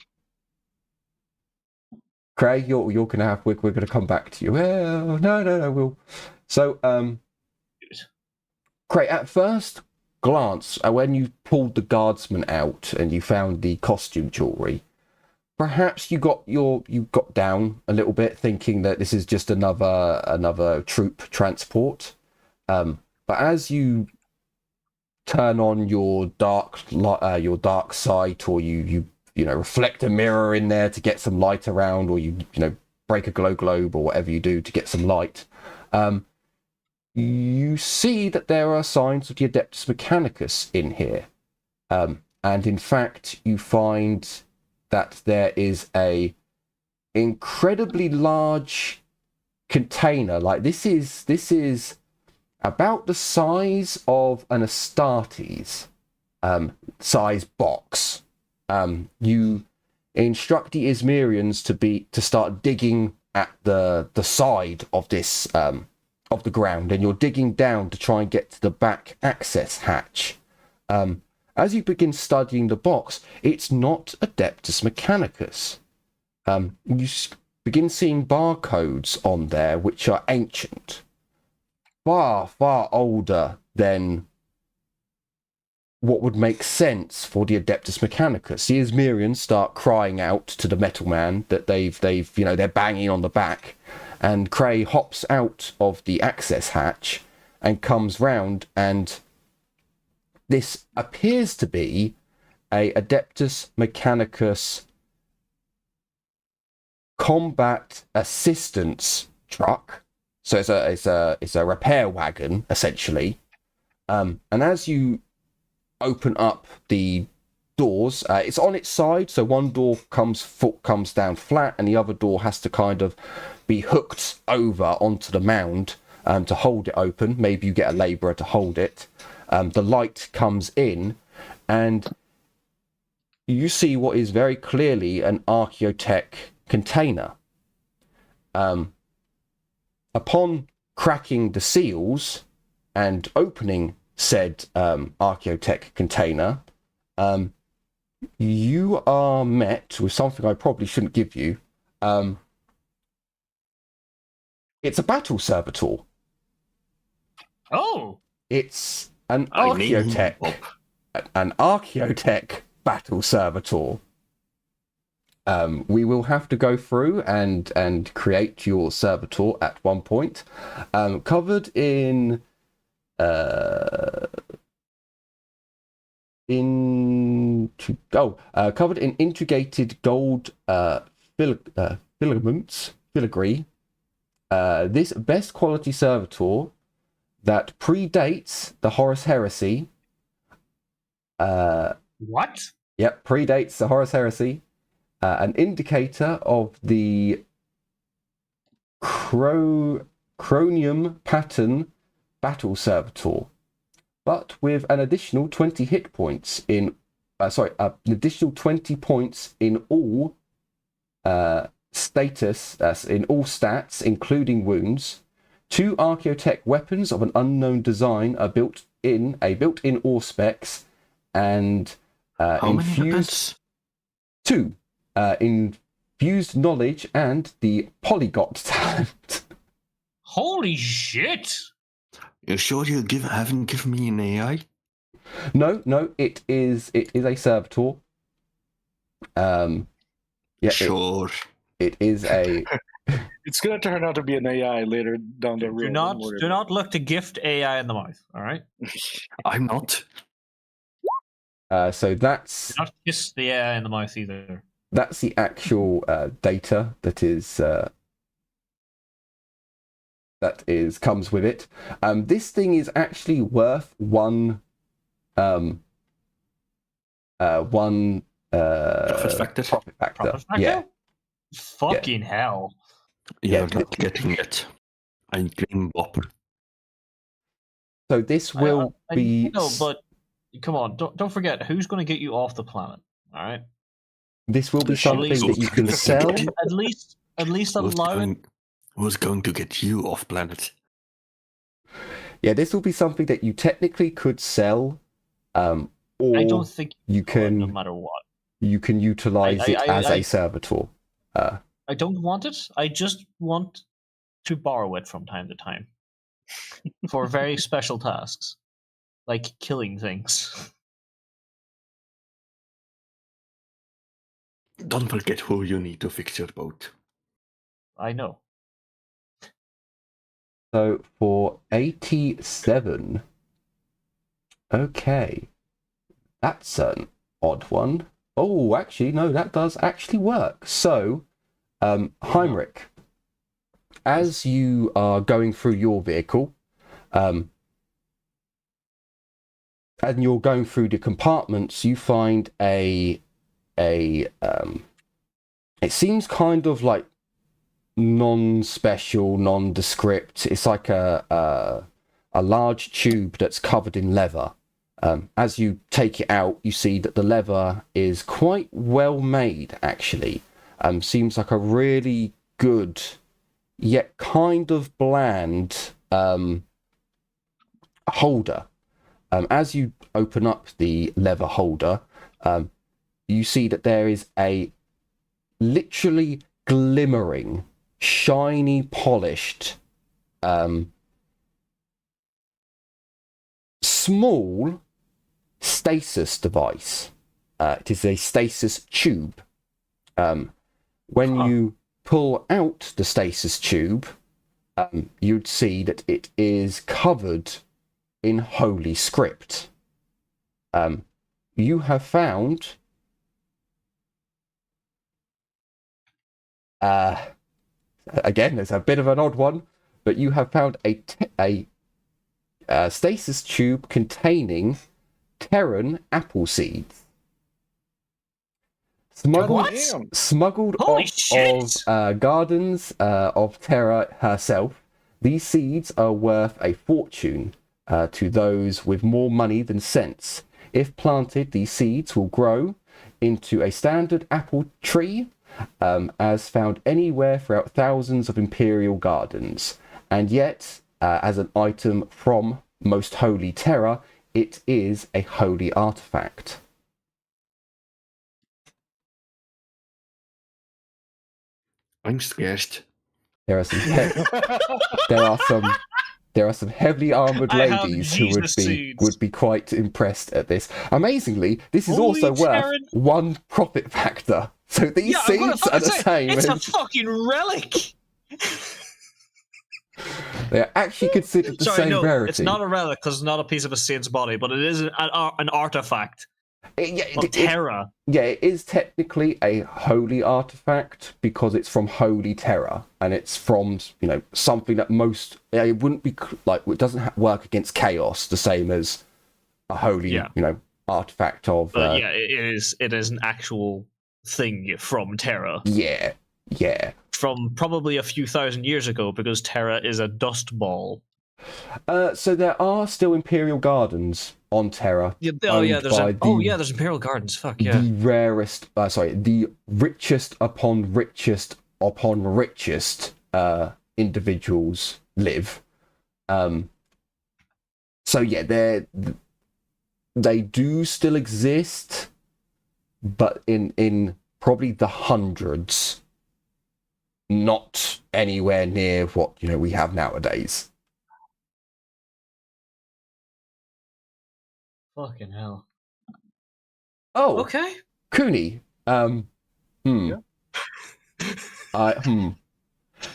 Craig, you're gonna have we're gonna come back to you. Well, no, we'll. So, Craig, at first glance, when you pulled the guardsman out and you found the costume jewelry, perhaps you got down a little bit, thinking that this is just another troop transport. But as you turn on your dark sight, or you reflect a mirror in there to get some light around, or you break a glow globe or whatever you do to get some light, you see that there are signs of the Adeptus Mechanicus in here, and in fact you find that there is a incredibly large container. Like this is about the size of an Astartes size box. You instruct the Izmirians to start digging at the side of this of the ground, and you're digging down to try and get to the back access hatch. As you begin studying the box, it's not Adeptus Mechanicus. You begin seeing barcodes on there which are ancient, far, far older than what would make sense for the Adeptus Mechanicus. The Izmirians start crying out to the Metal Man that they've they're banging on the back, and Cray hops out of the access hatch and comes round, and this appears to be a Adeptus Mechanicus combat assistance truck. So it's a repair wagon essentially. And as you open up the doors, it's on its side, so one door comes down flat, and the other door has to kind of be hooked over onto the mound to hold it open. Maybe you get a labourer to hold it. The light comes in, and you see what is very clearly an Archaeotech container. Upon cracking the seals and opening said Archaeotech container, you are met with something I probably shouldn't give you. It's a battle servitor. Oh! It's an Archaeotech battle servitor. We will have to go through and create your servitor at one point. Covered in covered in integrated gold filaments, filigree. This best quality servitor that predates the Horus Heresy. What? Yep, predates the Horus Heresy. An indicator of the chromium pattern battle servitor, but with an additional 20 hit points in an additional 20 points in all in all stats, including wounds. 2 Archaeotech weapons of an unknown design are built-in ore specs, and How many weapons? 2 infused knowledge and the polyglot talent. Holy shit! You sure you haven't given me an AI? No, it is a servitor. Yeah, Sure. It is a. It's gonna turn out to be an AI later down the road. Do not look to gift AI in the mouth. All right. I'm not. So that's. Do not kiss the AI in the mouth either. That's the actual data that is comes with it. This thing is actually worth one Profit factor. Profit factor. Yeah. Fucking hell. You're not getting it. I'm getting Bob. So this will be. No, but come on, don't forget who's going to get you off the planet. All right. This will be something that you can sell. At least allow it. Who's going to get you off planet? Yeah, this will be something that you technically could sell, or I don't think you can. No matter what, you can utilize it as a servitor. I don't want it. I just want to borrow it from time to time for very special tasks, like killing things. Don't forget who you need to fix your boat. I know. So for 87, okay, that's an odd one. Oh, actually, no, that does actually work. So, Heinrich, as you are going through your vehicle, and you're going through the compartments, you find it seems kind of like non-special, nondescript. It's like a a large tube that's covered in leather. As you take it out, you see that the leather is quite well made, actually. Seems like a really good, yet kind of bland holder. As you open up the leather holder, you see that there is a literally glimmering, shiny, polished, small stasis device. It is a stasis tube. When you pull out the stasis tube, you'd see that it is covered in holy script. You have found again, there's a bit of an odd one, but you have found a stasis tube containing Terran apple seeds. Smuggled Holy off of gardens of Terra herself. These seeds are worth a fortune to those with more money than sense. If planted, these seeds will grow into a standard apple tree, as found anywhere throughout thousands of imperial gardens. And yet, as an item from Most Holy Terra, it is a holy artifact. I'm scared. There are some there are some heavily armored ladies who would be quite impressed at this. Amazingly, this is Holy also worth Terran. 1 profit factor. So these seeds are the same. It's a fucking relic. They're actually considered the same rarity. It's not a relic because it's not a piece of a saint's body, but it is an artifact of Terra. It is technically a holy artifact because it's from Holy Terra, and it's from, you know, something that it wouldn't be like, it doesn't work against chaos the same as a holy, you know, artifact of. It is an actual thing from Terra. Yeah. From probably a few thousand years ago, because Terra is a dust ball. So there are still Imperial Gardens on Terra. There's Imperial Gardens. Fuck yeah. The the richest upon richest individuals live. So yeah, they do still exist, but in probably the hundreds. Not anywhere near what, you know, we have nowadays. Fucking hell. Oh, okay. Cooney. Yeah.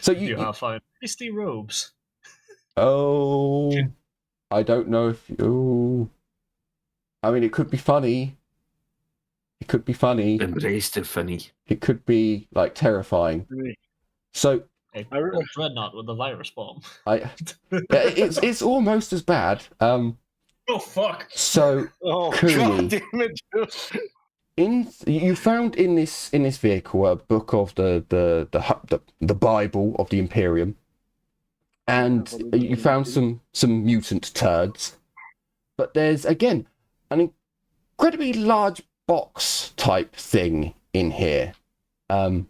So you have found misty robes. Oh, I don't know if you. I mean, it could be funny. Embrace the funny. It could be like terrifying. So a dreadnought with the virus bomb. It's almost as bad. Oh fuck! So Cooney, God damn it. You found in this vehicle a book of the Bible of the Imperium, and you found some mutant turds. But there's again an incredibly large box type thing in here, and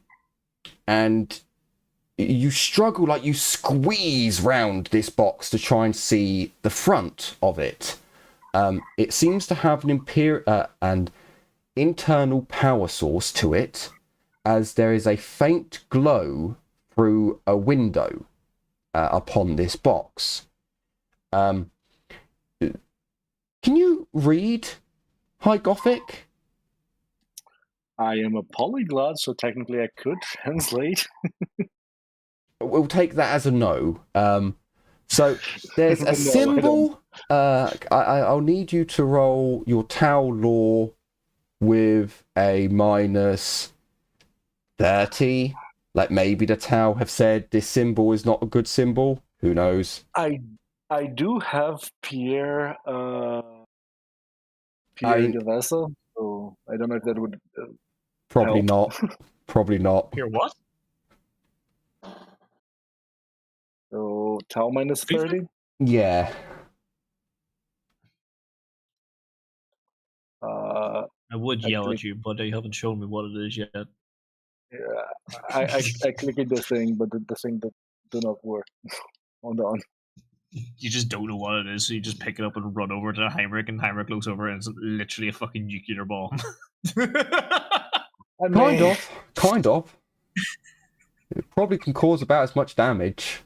you struggle, like you squeeze round this box to try and see the front of it. It seems to have an internal power source to it, as there is a faint glow through a window upon this box. Can you read High Gothic? I am a polyglot, so technically I could translate. We'll take that as a no. So there's a symbol. I'll need you to roll your Tau law with a minus 30. Like maybe the Tau have said this symbol is not a good symbol. Who knows? I do have Pierre de Vessel, so I don't know if that would. Probably help. not. Probably not. Here, what? So Tau minus 30. Yeah. I would I yell click- at you, but you haven't shown me what it is yet. Yeah, I click in the thing, but the thing that do not work on the on. You just don't know what it is, so you just pick it up and run over to Heinrich, and Heinrich looks over, and it's literally a fucking nuclear bomb. I Kind mean, of. Kind of. It probably can cause about as much damage.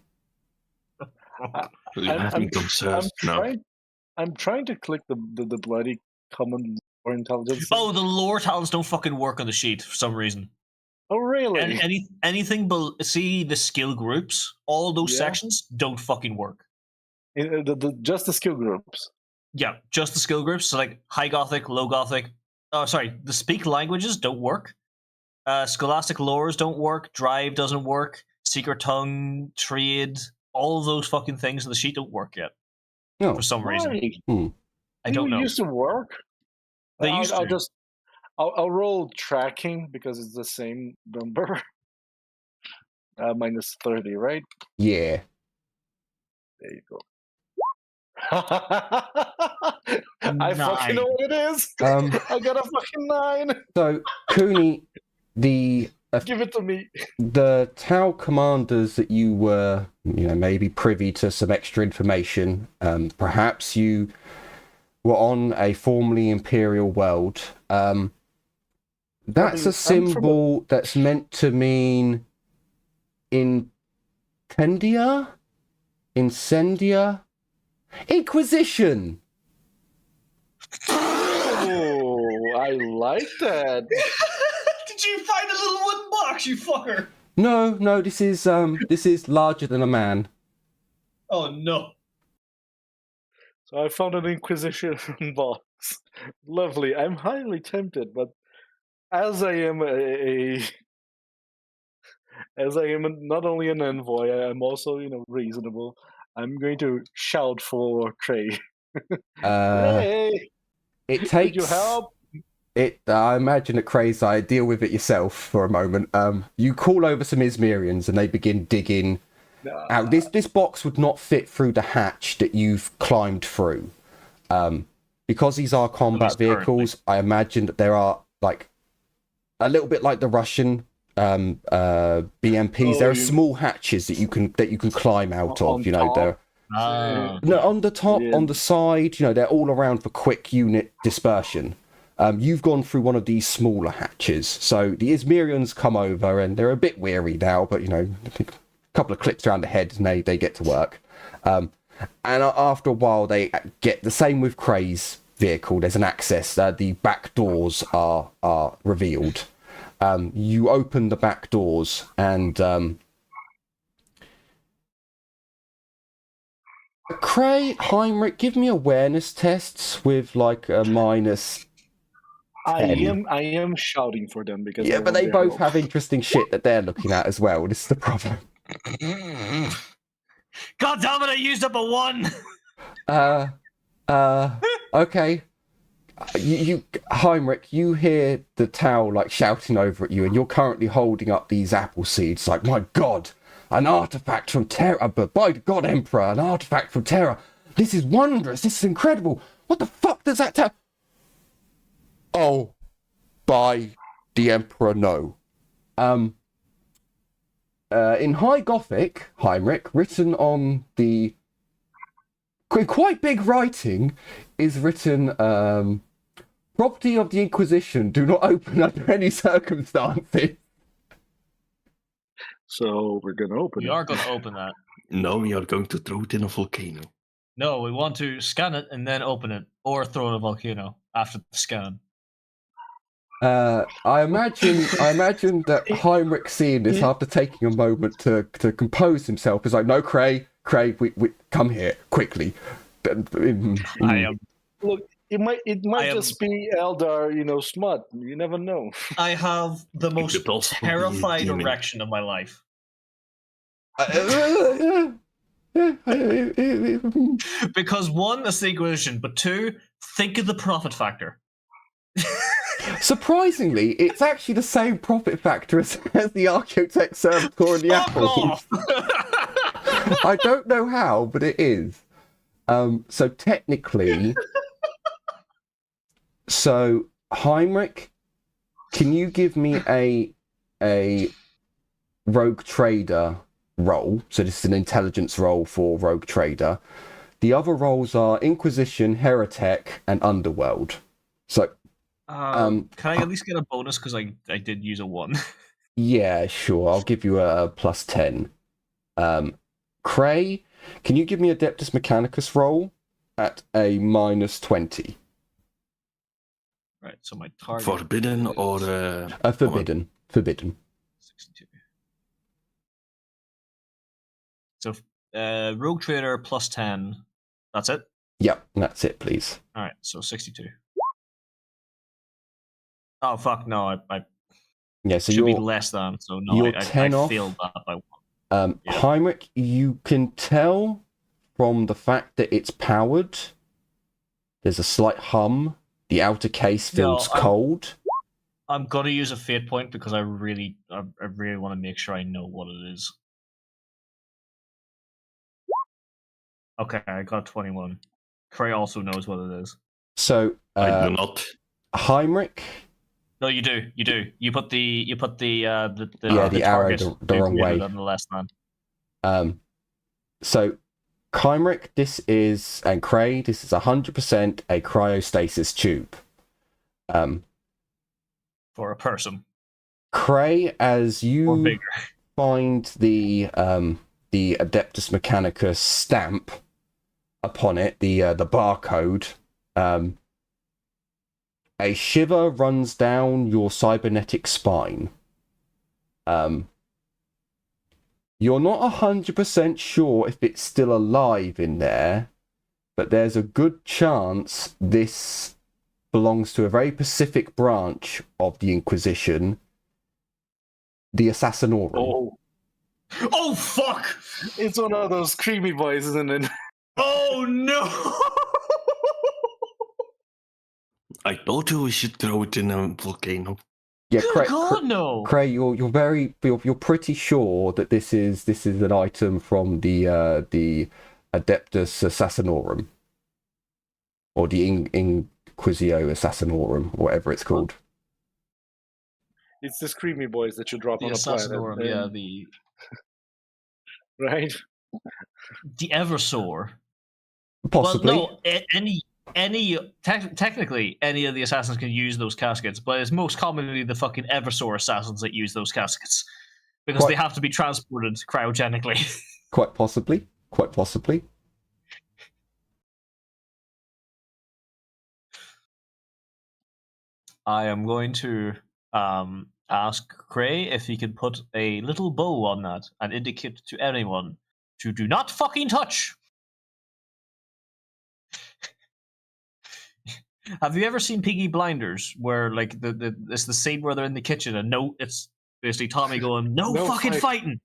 You have me concerned now. I'm trying to click the bloody common or intelligence. Oh, the lore talents don't fucking work on the sheet for some reason. Oh, really? And anything see the skill groups, all those Yeah. sections don't fucking work. Just the skill groups. Yeah, just the skill groups. So like High Gothic, Low Gothic. Oh, sorry, the speak languages don't work. Scholastic lores don't work. Drive doesn't work. Secret tongue, trade, all of those fucking things in the sheet don't work yet No. for some reason. Why? I don't know. Used to work. They used to. I'll roll tracking because it's the same number. Minus 30, right? Yeah. There you go. I fucking know what it is. I got a fucking 9. So, Cooney, Give it to me. the Tau commanders that you were, maybe privy to some extra information. Perhaps you were on a formerly imperial world. That's a symbol that's meant to mean Incendia, Inquisition. Oh, I like that. Did you find a little wooden box, you fucker? No, this is larger than a man. Oh no. So I found an Inquisition box. Lovely. I'm highly tempted, but as I am not only an envoy, I'm also reasonable. I'm going to shout for Trey. Hey, It takes. could you help? I imagine at Crazy, I deal with it yourself for a moment. You call over some Izmirians and they begin digging out. This box would not fit through the hatch that you've climbed through. Because these are combat vehicles, I imagine that there are like a little bit like the Russian BMPs. There are small hatches that you can climb out of. They're on the top, on the side. They're all around for quick unit dispersion. You've gone through one of these smaller hatches. So the Izmirians come over and they're a bit weary now, but a couple of clips around the head and they get to work. And after a while, they get the same with Cray's vehicle. There's an access. The back doors are revealed. You open the back doors and Cray, Heinrich, give me awareness tests with like a minus 10. I am shouting for them because but they both have interesting shit that they're looking at as well. This is the problem. God damn it! I used up a 1. Okay. You Heinrich, you hear the Tau like shouting over at you, and you're currently holding up these apple seeds. Like, my God, an artifact from Terra! But by God, Emperor, an artifact from Terra! This is wondrous. This is incredible. What the fuck does that tell? Oh, by the Emperor, no. In High Gothic, Heinrich, written on the quite big writing, is written, property of the Inquisition, do not open under any circumstances. So we're going to open it. We are going to open that. No, we are going to throw it in a volcano. No, we want to scan it and then open it, or throw it in a volcano after the scan. I imagine that Heinrich seeing this after taking a moment to compose himself is like, no, Cray, we come here quickly. I am. Look, it might just be Eldar, smut. You never know. I have the most could also be terrified demon. erection of my life. Because 1, that's the Inquisition, but 2, think of the profit factor. Surprisingly, it's actually the same profit factor as the Architect Servitor and the apples. I don't know how, but it is. So technically, Heinrich, can you give me a rogue trader role? So this is an intelligence role for rogue trader. The other roles are Inquisition, Heretic, and Underworld. So, can I at least get a bonus because I did use a 1? yeah, sure. I'll give you a +10. Cray, can you give me Adeptus Mechanicus roll at a -20? Right, so my target Forbidden is or Forbidden. Forbidden. 62. So rogue trader +10. That's it? Yep, that's it, please. Alright, so 62. Oh fuck, no, I Yeah, so should be you're less than, so no, you're I 10 off. failed that by 1. Yeah. Heinrich, you can tell from the fact that it's powered, there's a slight hum. The outer case feels cold. I'm gonna use a fate point because I really want to make sure I know what it is. Okay, I got 21. Cray also knows what it is. So I do not. Heinrich. No, you do. You do. You put the the arrow target the wrong way. than the less than. So Heinrich, this is, and Cray, this is 100% a cryostasis tube. For a person. Cray, as Or you bigger. find the Adeptus Mechanicus stamp upon it, the barcode, a shiver runs down your cybernetic spine. You're not 100% sure if it's still alive in there, but there's a good chance this belongs to a very specific branch of the Inquisition, the Assassinorum. Oh fuck! It's one of those creamy boys, isn't it? Oh no! I told you we should throw it in a volcano. Yeah, Good God, no! Cray, you're pretty sure that this is an item from the Adeptus Assassinorum, or the Inquisitio Assassinorum, whatever it's called. It's the creamy boys that you drop The on a planet. Assassinorum, yeah, the Right? the Eversor. Possibly. Well, no, technically any of the assassins can use those caskets, but it's most commonly the fucking Eversor assassins that use those caskets because they have to be transported cryogenically. Quite possibly. Quite possibly. I am going to ask Cray if he can put a little bow on that and indicate to anyone to do not fucking touch. Have you ever seen Piggy Blinders, where like it's the scene where they're in the kitchen and it's basically Tommy going, "No, fucking fighting."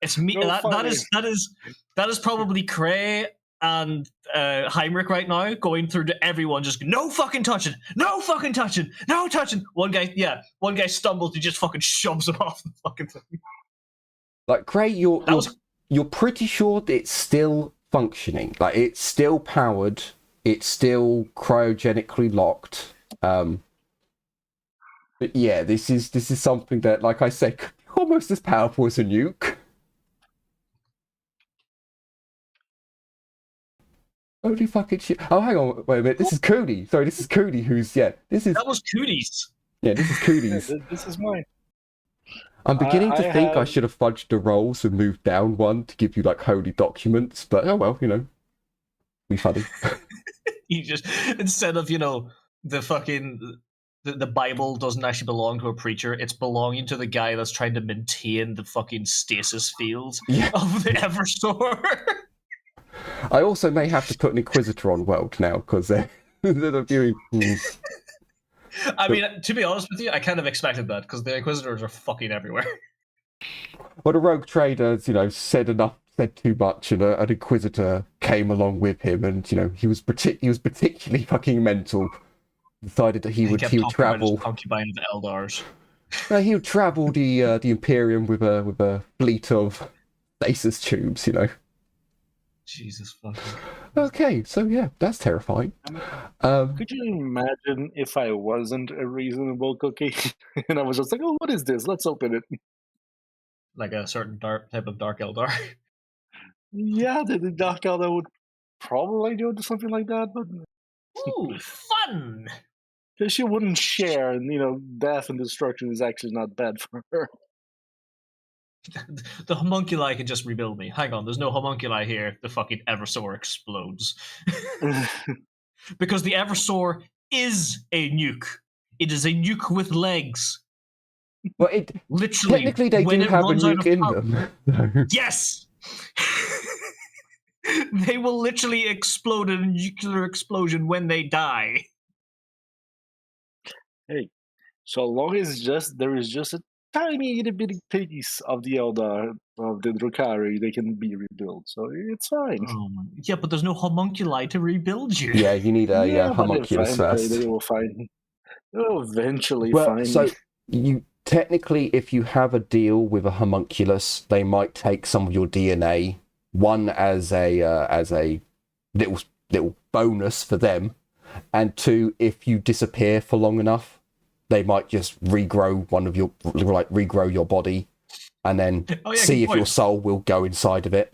It's me. No that is probably Cray and Heinrich right now going through to everyone, just no fucking touching, no fucking touching, no touching. One guy stumbles, he just fucking shoves him off the fucking thing. Like Cray, you're pretty sure that it's still functioning. Like it's still powered. It's still cryogenically locked. But yeah, this is something that, like I say, could be almost as powerful as a nuke. Holy fucking shit. Oh, hang on, wait a minute. This is Cooney. Sorry, this is Cooney who's, that was Cooties. Yeah, this is Cooney's. This is mine. I'm beginning to think I should have fudged the rolls and moved down one to give you, like, holy documents, but oh well, be funny. You just, instead of, the fucking, the Bible doesn't actually belong to a preacher, it's belonging to the guy that's trying to maintain the fucking stasis field of the Eversor. I also may have to put an Inquisitor on World now, because they're viewing... I mean, to be honest with you, I kind of expected that, because the Inquisitors are fucking everywhere. Well, the rogue trader, said too much, and an Inquisitor came along with him, and he was particularly fucking mental. Decided that he would travel. Concubine of the Eldars. He would travel the Imperium with a fleet of stasis tubes. Jesus fucking. Okay, so yeah, that's terrifying. Could you imagine if I wasn't a reasonable cookie and I was just like, "Oh, what is this? Let's open it." Like a certain type of Dark Eldar. Yeah, the Dark Elder would probably do something like that, but Ooh, fun! she wouldn't share, and death and destruction is actually not bad for her. The homunculi can just rebuild me. Hang on, there's no homunculi here. The fucking Eversor explodes. Because the Eversor is a nuke. It is a nuke with legs. Well, Literally, technically they when do it have a runs out nuke of in power- them. Yes! They will literally explode in a nuclear explosion when they die. Hey, so long as there is just a tiny little bitty piece of the Eldar of the Drukhari, they can be rebuilt. So it's fine. Oh my. Yeah, but there's no homunculi to rebuild you. Yeah, you need a but homunculus first. They will find. They'll eventually Well, find so me. you technically, if you have a deal with a homunculus, they might take some of your DNA. One as a little bonus for them, and two, if you disappear for long enough, they might just regrow regrow your body, and then see if your soul will go inside of it.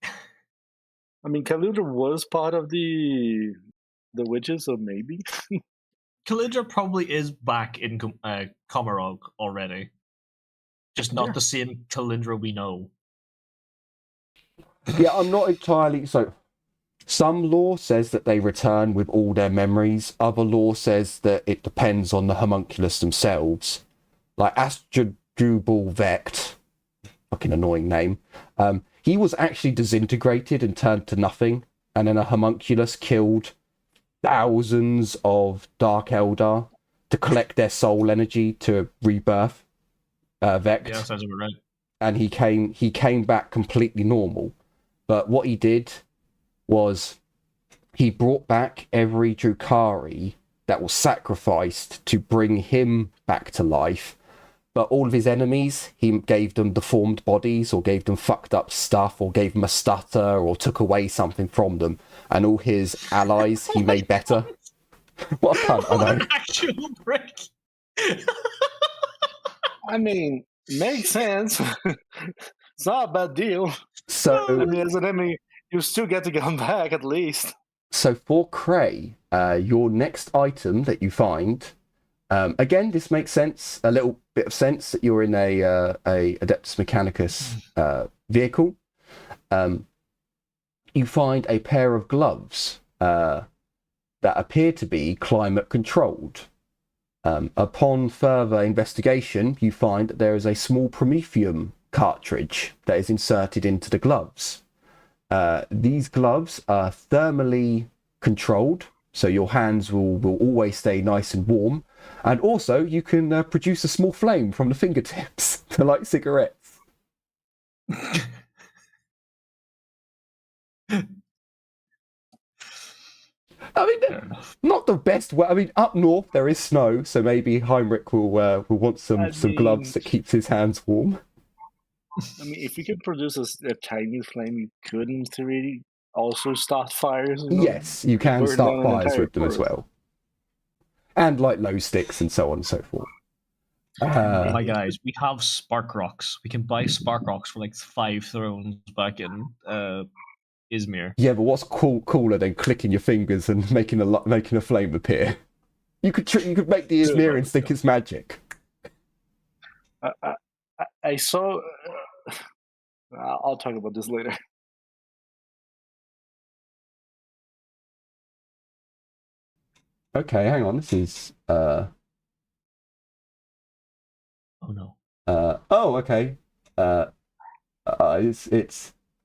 I mean, Kaludra was part of the witches, so maybe. Kalindra probably is back in Komarog already. Just not the same Kalindra we know. Yeah, I'm not entirely... So, some lore says that they return with all their memories. Other lore says that it depends on the homunculus themselves. Like Asdrubal Vect, fucking annoying name, he was actually disintegrated and turned to nothing, and then a homunculus killed thousands of Dark Eldar to collect their soul energy to rebirth Vect. Yeah, sounds about right. And he came back completely normal. But what he did was he brought back every Drukhari that was sacrificed to bring him back to life. But all of his enemies, he gave them deformed bodies, or gave them fucked up stuff, or gave them a stutter, or took away something from them. And all his allies, he made better. What a cunt, I know. An actual prick. I mean, makes sense. It's not a bad deal. So, I mean, as an enemy, you still get to come back at least. So for Cray, your next item that you find, again, this makes sense, a little bit of sense that you're in a Adeptus Mechanicus vehicle. You find a pair of gloves that appear to be climate controlled. Upon further investigation, you find that there is a small Prometheum cartridge that is inserted into the gloves. These gloves are thermally controlled, so your hands will always stay nice and warm. And also, you can produce a small flame from the fingertips to light cigarettes. I mean, not the best way. I mean, up north there is snow, so maybe Heinrich will want some gloves that keeps his hands warm. I mean, if you could produce a tiny flame, you could, in theory, also start fires. Yes, you can start fires with them as well. And like glow sticks and so on and so forth. My guys, we have spark rocks. We can buy spark rocks for like 5 thrones back in Izmir. Yeah, but what's cooler than clicking your fingers and making a flame appear? You could make the Izmirians think it's magic. I saw. I'll talk about this later. Okay, hang on. This is. Oh no. Okay.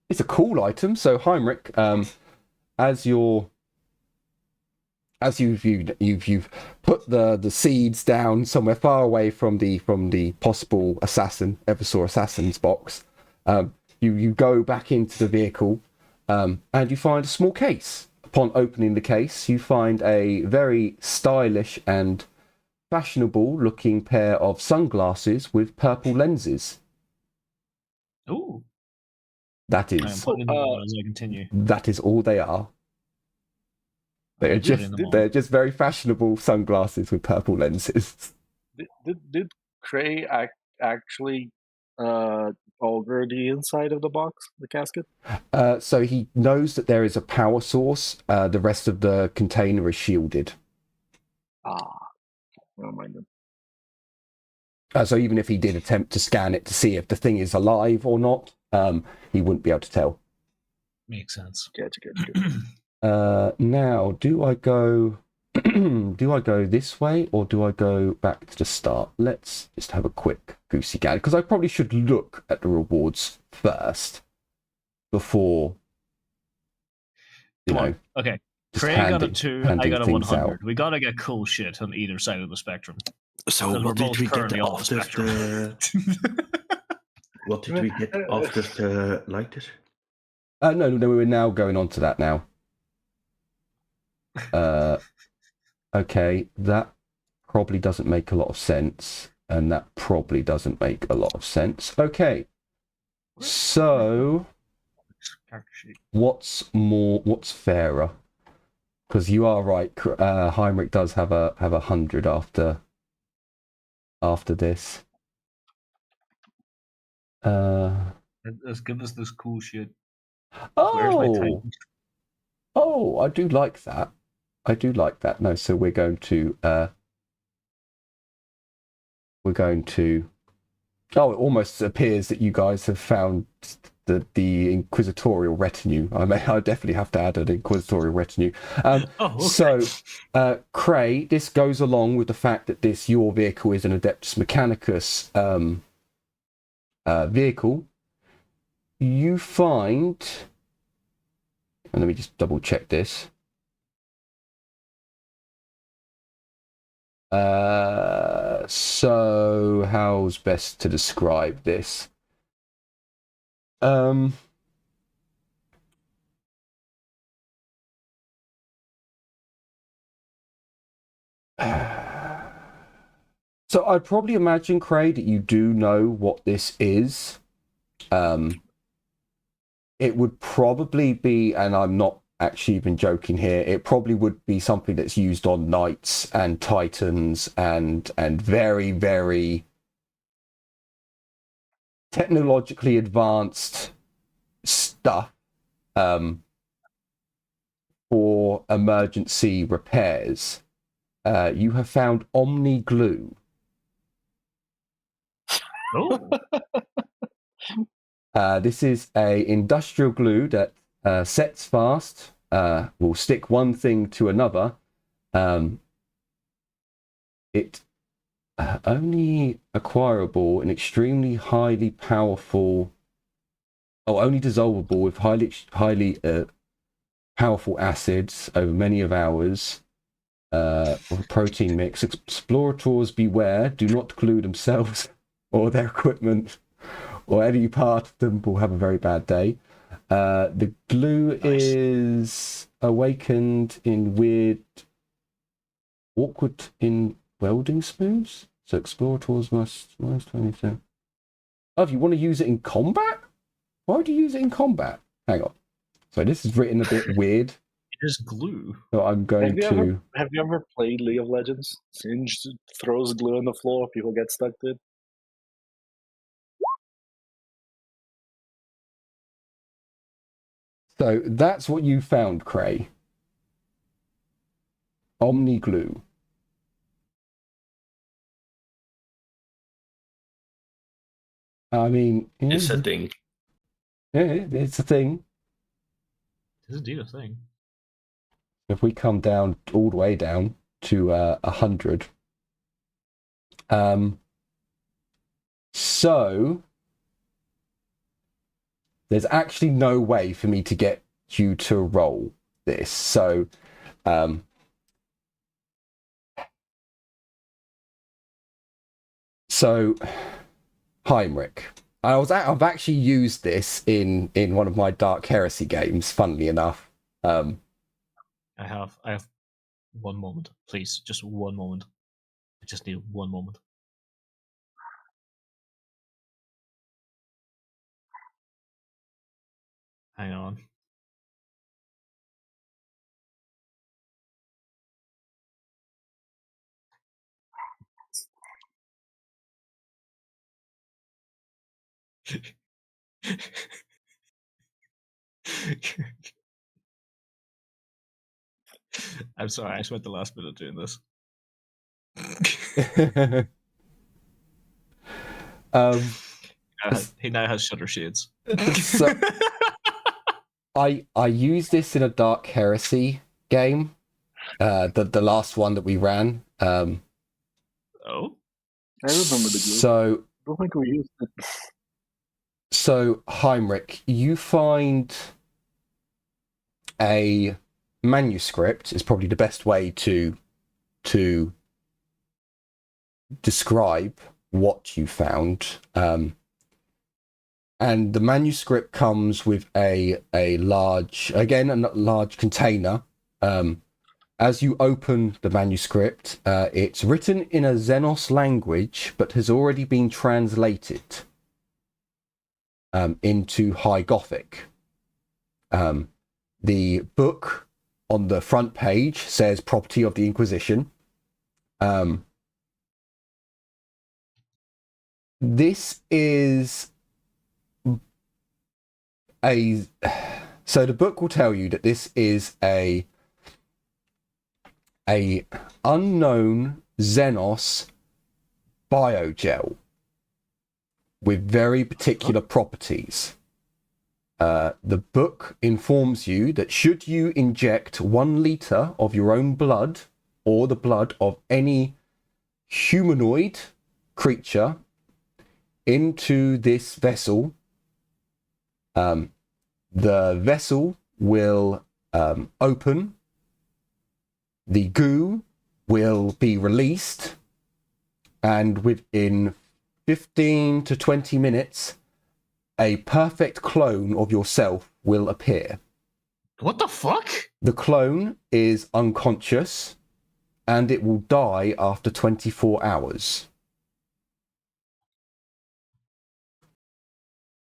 It's a cool item. So Heinrich, as you've put the seeds down somewhere far away from the possible Eversor assassin's box, you go back into the vehicle, and you find a small case. Upon opening the case, you find a very stylish and fashionable looking pair of sunglasses with purple lenses. Ooh. That I am is putting them on as I continue. that is all they are. They're just very fashionable sunglasses with purple lenses. Did Cray actually alter the inside of the box, the casket? So he knows that there is a power source. The rest of the container is shielded. Never mind then. So even if he did attempt to scan it to see if the thing is alive or not, he wouldn't be able to tell. Makes sense. Gotcha. Now, do I go this way or do I go back to the start? Let's just have a quick goosey gander, because I probably should look at the rewards first before, you know. Okay. just Craig got a 2, I handing got a things 100. out. We gotta get cool shit on either side of the spectrum. So Because we're what did both we get currently on the after spectrum. what did we get after the lighter? No, we're now going on to that now. Okay, that probably doesn't make a lot of sense, and that probably doesn't make a lot of sense. Okay, so what's fairer? Because you are right, Heinrich does have a 100 after this. Let's give us this cool shit. Where's my Oh, time? oh, I do like that. No, so we're going to. Oh, it almost appears that you guys have found the inquisitorial retinue. I definitely have to add an inquisitorial retinue. Okay. So, Cray, this goes along with the fact that your vehicle is an Adeptus Mechanicus vehicle. You find, and let me just double check this. So how's best to describe this? So I'd probably imagine, Cray, that you do know what this is. It would probably be, and I'm not actually even joking here, it probably would be something that's used on knights and titans and very, very technologically advanced stuff for emergency repairs. You have found Omni Glue. Oh. This is a industrial glue that sets fast, will stick one thing to another. It only acquirable and extremely highly powerful, only dissolvable with highly powerful acids over many of hours. Of a protein mix. Explorators beware, do not glue themselves or their equipment, or any part of them will have a very bad day. The glue is awakened in awkward in welding smooths. So explorators must -22. Oh, if you want to use it in combat? Why would you use it in combat? Hang on. So this is written a bit weird. It is glue. So I'm going to. Have you ever played League of Legends? Singe throws glue on the floor, people get stuck to it. So that's what you found, Cray. Omni Glue. I mean, It's a thing. Yeah, it's a thing. This is indeed a thing. If we come down all the way down to 100, so there's actually no way for me to get you to roll this. So Heinrich, I've actually used this in one of my Dark Heresy games, funnily enough. I have one moment, please. Just one moment. I just need one moment. Hang on. I'm sorry, I spent the last minute doing this. He now has shutter shades. So I used this in a Dark Heresy game, the last one that we ran. Oh, I remember the group. So I don't think we used it. So, Heinrich, you find a manuscript is probably the best way to describe what you found. And the manuscript comes with a large container. As you open the manuscript, it's written in a Xenos language, but has already been translated into High Gothic. The book on the front page says property of the Inquisition. This is so the book will tell you that this is a unknown Xenos biogel with very particular properties. The book informs you that should you inject 1 liter of your own blood or the blood of any humanoid creature into this vessel, the vessel will open, the goo will be released, and within 15 to 20 minutes, a perfect clone of yourself will appear. what the fuck? The clone is unconscious, and it will die after 24 hours.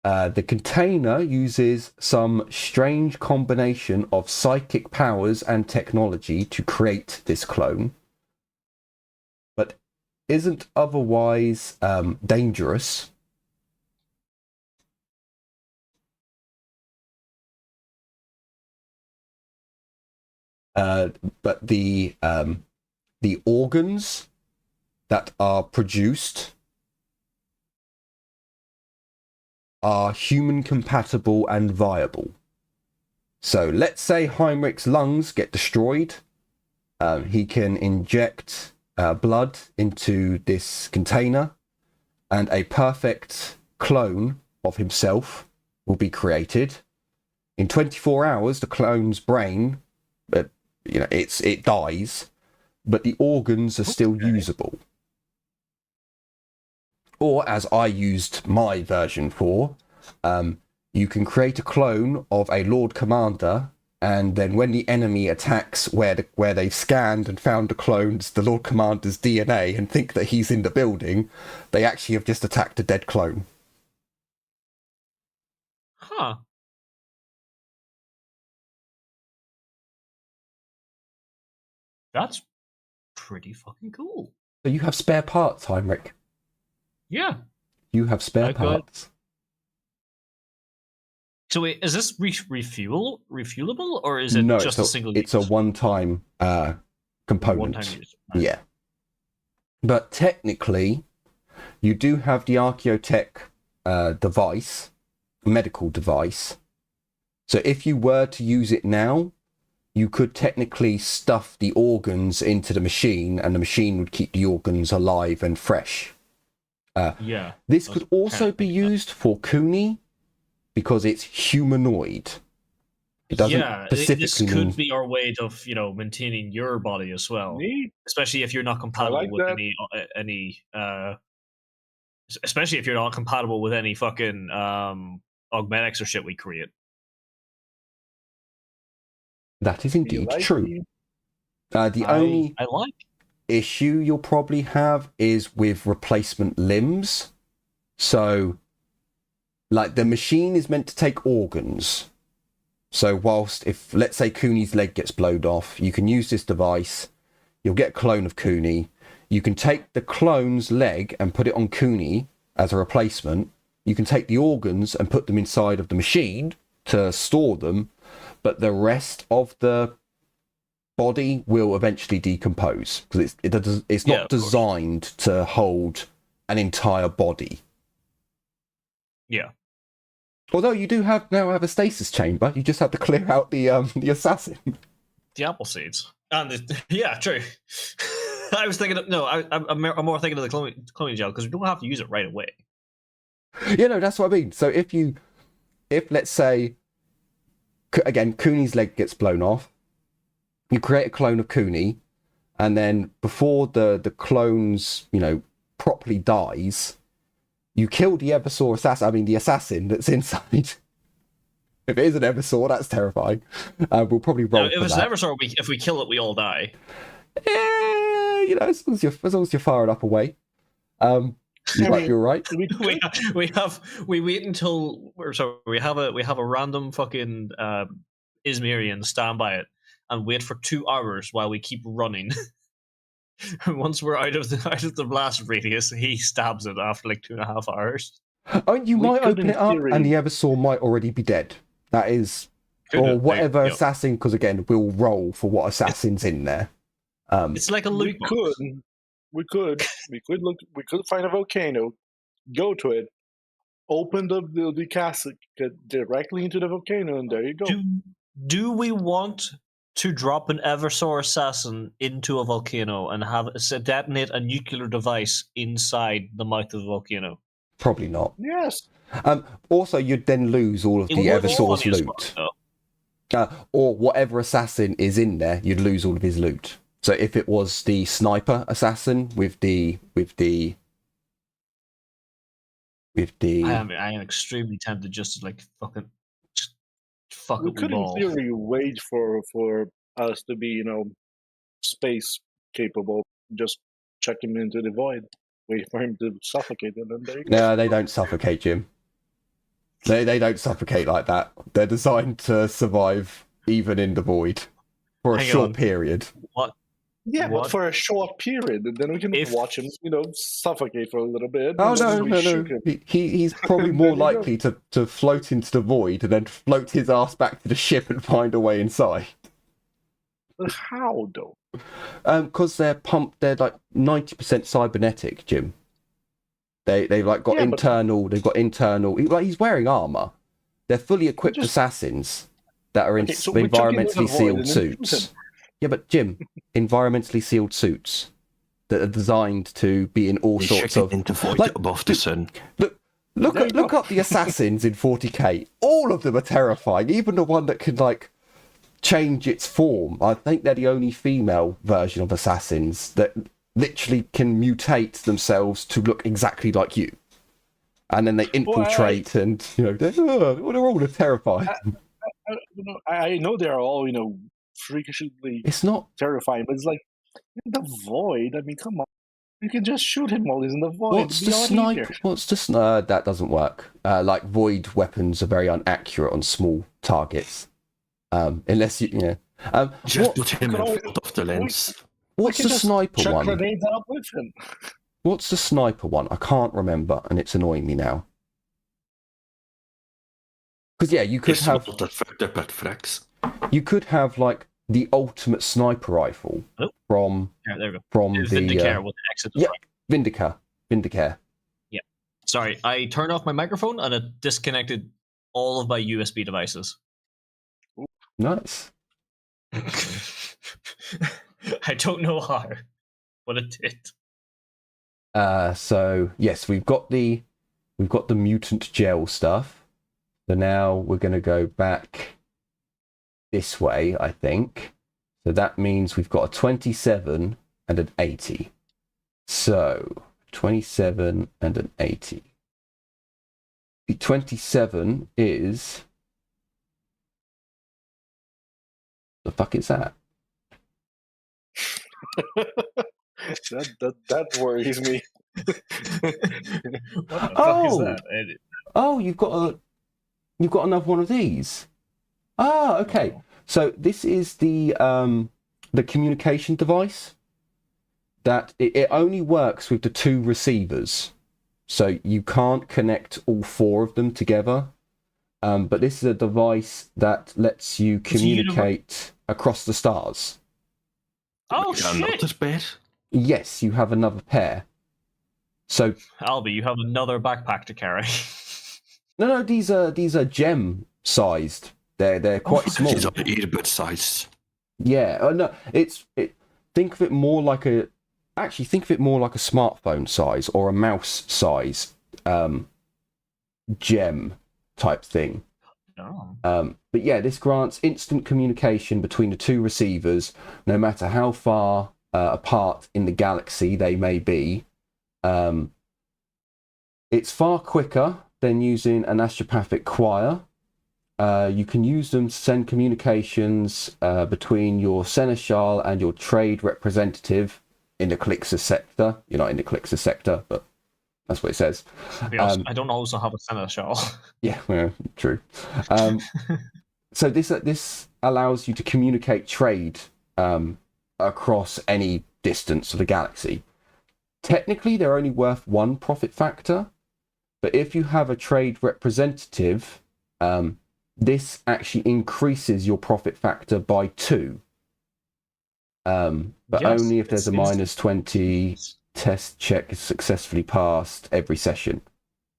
The container uses some strange combination of psychic powers and technology to create this clone, but isn't otherwise dangerous. But the organs that are produced are human compatible and viable. So let's say Heinrich's lungs get destroyed. He can inject blood into this container, and a perfect clone of himself will be created. In 24 hours, the clone's brain, it dies, but the organs are still usable. Or, as I used my version for, you can create a clone of a Lord Commander, and then when the enemy attacks where they've scanned and found the Lord Commander's DNA and think that he's in the building, they actually have just attacked a dead clone. Huh. That's pretty fucking cool. So you have spare parts, Heinrich. Yeah. You have spare parts. So wait, is this refuelable, or is it No, just a single it's a one-time component. One-time use. Right. Yeah. But technically, you do have the Archaeotech device, medical device. So if you were to use it now, you could technically stuff the organs into the machine, and the machine would keep the organs alive and fresh. Yeah. This could also be used for Kuni, because it's humanoid. It doesn't specifically this could be our way of maintaining your body as well. Neat. Especially if you're not compatible with that. any especially if you're not compatible with any fucking augmentics or shit we create. That is indeed like true. you? The only I like. issue you'll probably have is with replacement limbs. So, like, the machine is meant to take organs, So whilst, if let's say Cooney's leg gets blown off, you can use this device. You'll get a clone of Cooney. You can take the clone's leg and put it on Cooney as a replacement. You can take the organs and put them inside of the machine to store them, but the rest of the body will eventually decompose because it's not designed to hold an entire body. Yeah. Although you do now have a stasis chamber, you just have to clear out the assassin. The apple seeds. And yeah, true. I was thinking I'm more thinking of the cloning gel because we don't have to use it right away. Yeah, no, that's what I mean. So if let's say, again, Cooney's leg gets blown off, you create a clone of Cooney, and then before the clone's, properly dies, you kill the Eversaur assassin, the assassin that's inside. If it is an Eversaur, that's terrifying. We'll probably roll for if it's that. an Eversaur, if we kill it, we all die. As long as you're far enough away, you might be all right. We wait until we have a random fucking Izmirian stand by it and wait for 2 hours while we keep running. Once we're out of the blast radius, he stabs it after like 2.5 hours. Oh, you might open it up and the Eversaur might already be dead. That is, or whatever assassin, because again, we'll roll for what assassin's in there. It's like a loot box. We could find a volcano, go to it, open the casket directly into the volcano, and there you go. Do we want to drop an Eversaur assassin into a volcano and detonate a nuclear device inside the mouth of the volcano? Probably not. Yes. Also, you'd then lose all of the Eversaur's loot. Or whatever assassin is in there, you'd lose all of his loot. So if it was the sniper assassin with the I am extremely tempted just to like fuck it we could in theory wait for us to be, space capable. Just chuck him into the void, wait for him to suffocate, and then there you go. No, they don't suffocate, Jim. They don't suffocate like that. They're designed to survive even in the void for a short period. What? Yeah, but for a short period, and then we can watch him, suffocate for a little bit. Oh no! He's probably more likely to float into the void and then float his ass back to the ship and find a way inside. But how though? Because they're like 90% cybernetic, Jim. They've like got internal. They've got internal. He's wearing armor. They're fully equipped assassins that are in environmentally sealed suits. Yeah, but Jim, environmentally sealed suits that are designed to be in all sorts of above the sun. Look up the assassins in 40k. All of them are terrifying. Even the one that can change its form. I think they're the only female version of assassins that literally can mutate themselves to look exactly like you, and then they infiltrate, and they're all terrifying. I know they're all freakishly terrifying, but it's like in the void. I mean, come on, you can just shoot him while he's in the void. What's the sniper? That doesn't work. Void weapons are very inaccurate on small targets, unless you just put him in front of the lens. What's the sniper one? Grenades out with him. What's the sniper one? I can't remember, and it's annoying me now. Because you could have the ultimate sniper rifle from Vindicare with the exit. Vindicare. Yeah. Sorry, I turned off my microphone and it disconnected all of my USB devices. Nice. I don't know how, but it did. So yes, we've got the mutant gel stuff. So now we're going to go back this way, I think. So that means we've got a 27 and an 80. So 27 and an 80. The 27 is... The fuck is that? that worries me. What the fuck is that? Oh, you've got another one of these. Ah, okay. So this is the communication device that it only works with the 2 receivers. So you can't connect all 4 of them together. But this is a device that lets you communicate across the stars. Oh, Yeah, shit! not as bad. Yes, you have another pair. So Albie, you have another backpack to carry. no, these are gem sized. They're quite small. These are earbud sized. Yeah, no, think of it more like a smartphone size or a mouse size gem type thing. Oh. But yeah, this grants instant communication between the 2 receivers, no matter how far apart in the galaxy they may be. It's far quicker than using an astropathic choir. You can use them to send communications between your seneschal and your trade representative in the Calixus sector. You're not in the Calixus sector, but that's what it says. I don't also have a seneschal. Yeah, well, true. So this allows you to communicate trade across any distance of the galaxy. Technically, they're only worth 1 profit factor, but if you have a trade representative, this actually increases your profit factor by 2. But Yes, only if there's a minus 20 test check is successfully passed every session.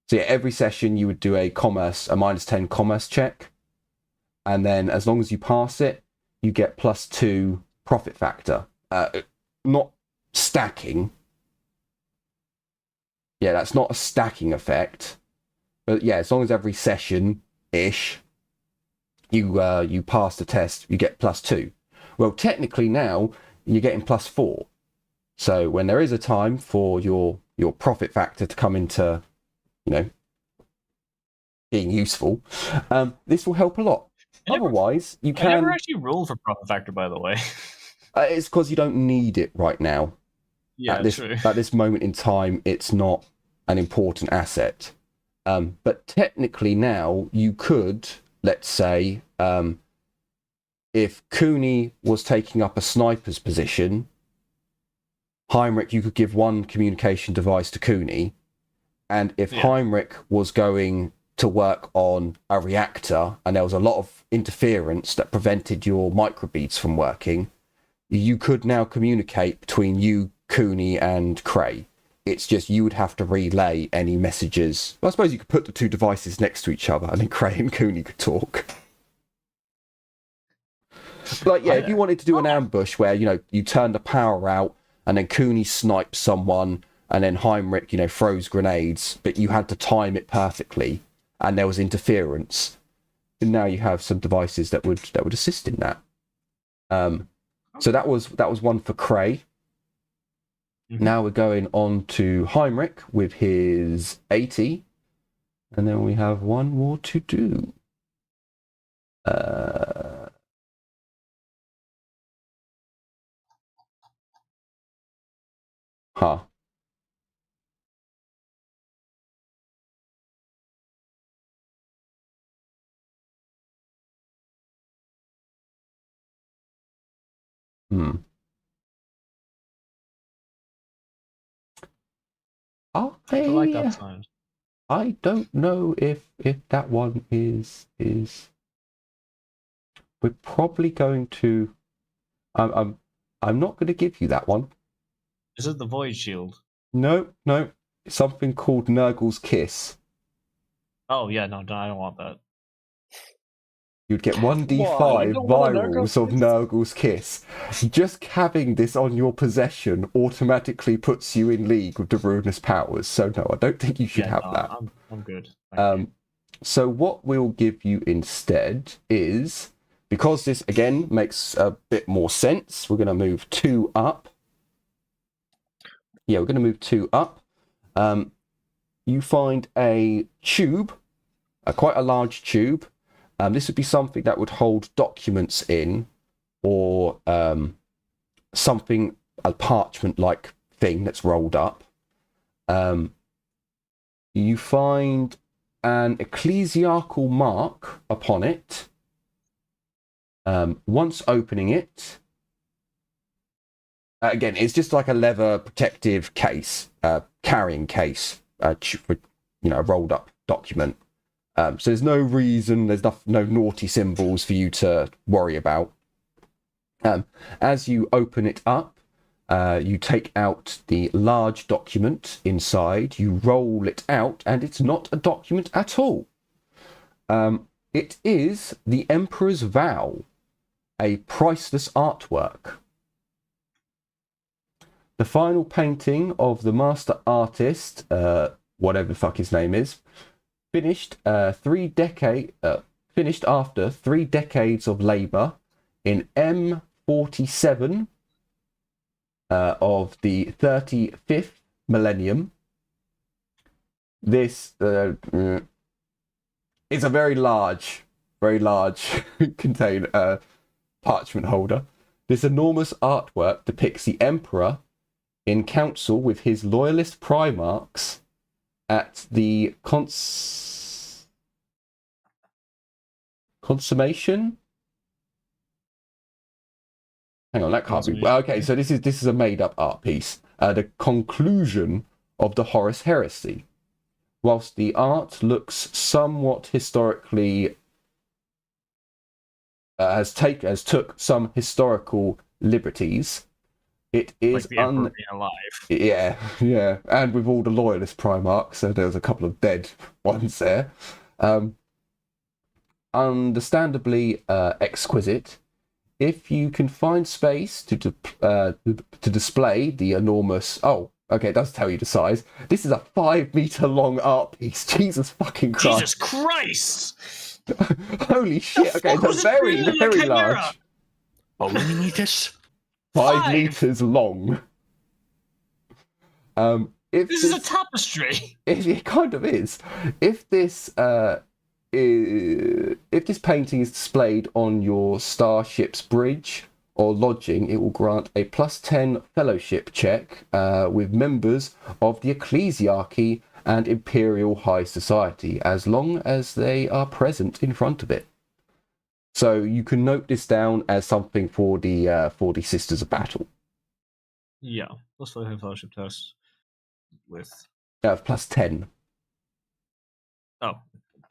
So yeah, every session you would do a minus 10 commerce check, and then as long as you pass it, you get plus 2 profit factor. Not stacking. Yeah, that's not a stacking effect. But yeah, as long as every session-ish you pass the test, you get plus 2. Well, technically now you're getting plus 4. So when there is a time for your profit factor to come into, being useful, this will help a lot. Otherwise, you can. I never actually rolled for profit factor, by the way. It's because you don't need it right now. Yeah, true. At this moment in time, it's not an important asset. But technically now, you could, let's say, if Cooney was taking up a sniper's position, Heinrich, you could give 1 communication device to Cooney, and if Heinrich was going to work on a reactor and there was a lot of interference that prevented your microbeads from working, you could now communicate between you, Cooney, and Cray. It's just you would have to relay any messages. Well, I suppose you could put the 2 devices next to each other and then Cray and Cooney could talk. Like, yeah, if you wanted to do an ambush where, you turn the power out and then Cooney snipes someone and then Heinrich, throws grenades, but you had to time it perfectly and there was interference, and now you have some devices that would assist in that. So that was 1 for Cray. Mm-hmm. Now we're going on to Heinrich with his 80, and then we have 1 more to do. I like that sound. I don't know if that one is. We're probably going to. I'm not going to give you that one. Is it the Void Shield? No. It's something called Nurgle's Kiss. Oh yeah, no, I don't want that. You'd get 1d5 virals of Nurgle's Kiss. Just having this on your possession automatically puts you in league with the ruinous powers. So no, I don't think you should have that. I'm good. So what we'll give you instead is, because this again makes a bit more sense, we're going to move 2 up. Yeah, we're going to move 2 up. You find a tube, quite a large tube. This would be something that would hold documents in, or something, a parchment-like thing that's rolled up. You find an ecclesiastical mark upon it, Once opening it, again, it's just like a leather protective case, carrying case for a rolled up document. So there's no reason, there's no naughty symbols for you to worry about. As you open it up, you take out the large document inside, you roll it out, and it's not a document at all. It is the Emperor's Vow, a priceless artwork. The final painting of the master artist, whatever the fuck his name is, finished after 3 decades of labour in M47 of the 35th millennium. This is a very large container parchment holder. This enormous artwork depicts the Emperor in council with his loyalist primarchs at the consummation. Hang on, that can't be. Okay, so this is a made-up art piece. The conclusion of the Horus Heresy. Whilst the art looks somewhat historically, has took some historical liberties. It is like the Emperor being alive. Yeah, and with all the loyalist primarchs, so there's a couple of dead ones there. Understandably exquisite. If you can find space to display the enormous... Oh, okay, it does tell you the size. This is a 5-meter long art piece. Jesus fucking Christ. Jesus Christ! Holy shit. Okay, it's very, very large. How many meters? 5 meters long. This is a tapestry. It kind of is. If this painting is displayed on your starship's bridge or lodging, it will grant a +10 fellowship check with members of the ecclesiarchy and imperial high society, as long as they are present in front of it. So you can note this down as something for the Sisters of Battle. Yeah, +5 fellowship test with +10. Oh,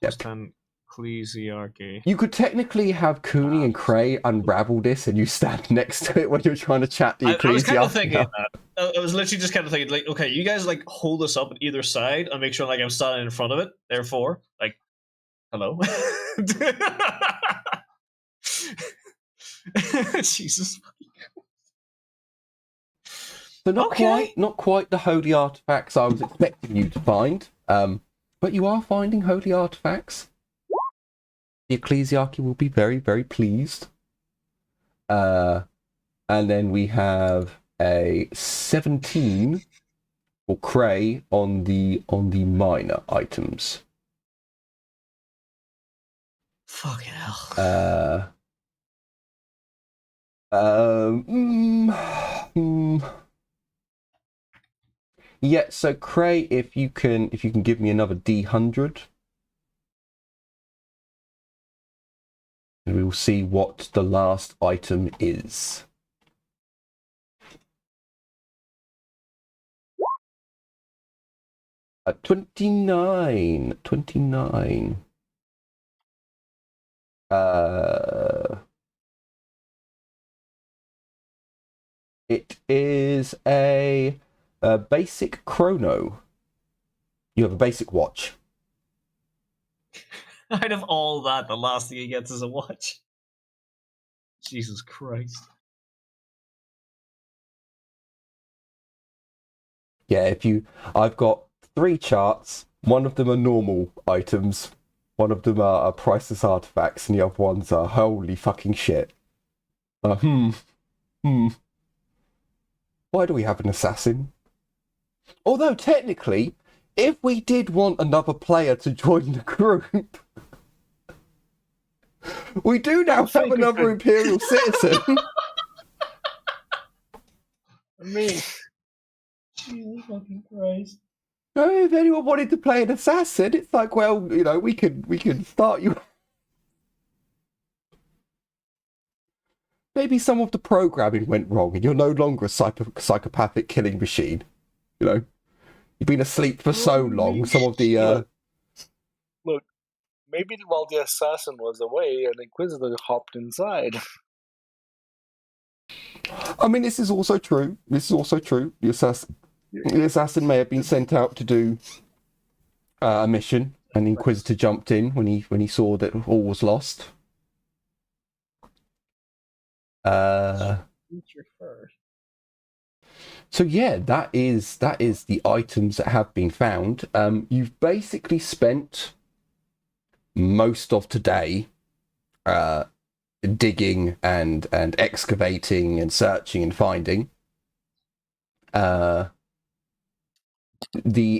+10 ecclesiarchy. You could technically have Cooney and Cray unravel this, and you stand next to it when you're trying to chat the ecclesiarchy. I was kind of thinking that. I was literally just kind of thinking, like, okay, you guys like hold us up on either side and make sure like I'm standing in front of it. Therefore, like, hello. Jesus. So not quite the holy artifacts I was expecting you to find, but you are finding holy artifacts. The ecclesiarchy will be very, very pleased. And then we have a 17 for Cray on the minor items. Fucking hell. Yeah, so Cray, if you can give me another D100, and we will see what the last item is. At 29. It is a basic chrono. You have a basic watch. Out of all that, the last thing he gets is a watch. Jesus Christ. Yeah, I've got 3 charts. One of them are normal items. One of them are priceless artifacts, and the other ones are holy fucking shit. Why do we have an assassin? Although technically, if we did want another player to join the group, we do now have another Imperial citizen. I mean, Jesus fucking Christ. If anyone wanted to play an assassin, it's like, well, we can start you. maybe some of the programming went wrong and you're no longer a psychopathic killing machine. You know, you've been asleep for so long. Some of the Look, maybe while the assassin was away, an inquisitor hopped inside. I mean, this is also true. The assassin may have been sent out to do a mission, and the inquisitor jumped in when he saw that all was lost. So yeah, that is the items that have been found. You've basically spent most of today digging and excavating and searching and finding. The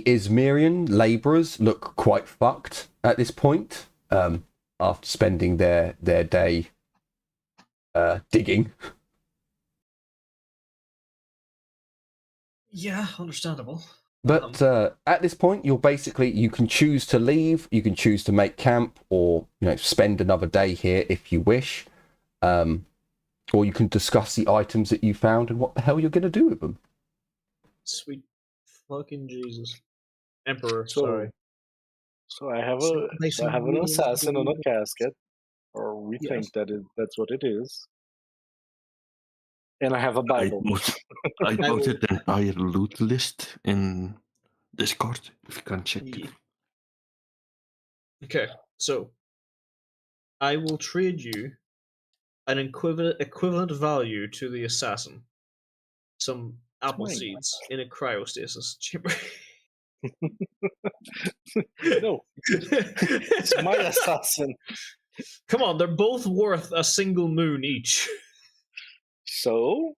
Izmirian labourers look quite fucked at this point, after spending their day digging. Yeah, understandable. But at this point, you can choose to leave, you can choose to make camp, or spend another day here if you wish, or you can discuss the items that you found and what the hell you're going to do with them. Sweet fucking Jesus, Emperor. So, sorry. So I have an assassin on a casket, or we think that's what it is. And I have a Bible. I posted an entire loot list in Discord, if you can check it. Okay, so I will trade you an equivalent value to the assassin. Some apple seeds in a cryostasis chamber. No, it's my assassin. Come on, they're both worth a single moon each. So?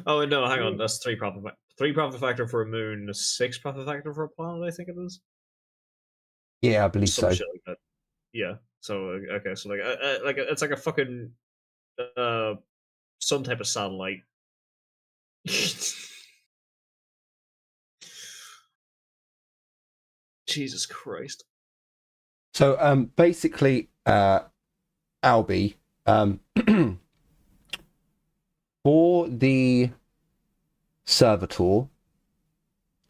Oh no, hang on. That's 3 profit. 3 profit factor for a moon, 6 profit factor for a planet. I think it is. Yeah, I believe Some so. shit like that. Yeah. So okay. So like it's like a fucking some type of satellite. Jesus Christ. So basically, Albie, for the servitor,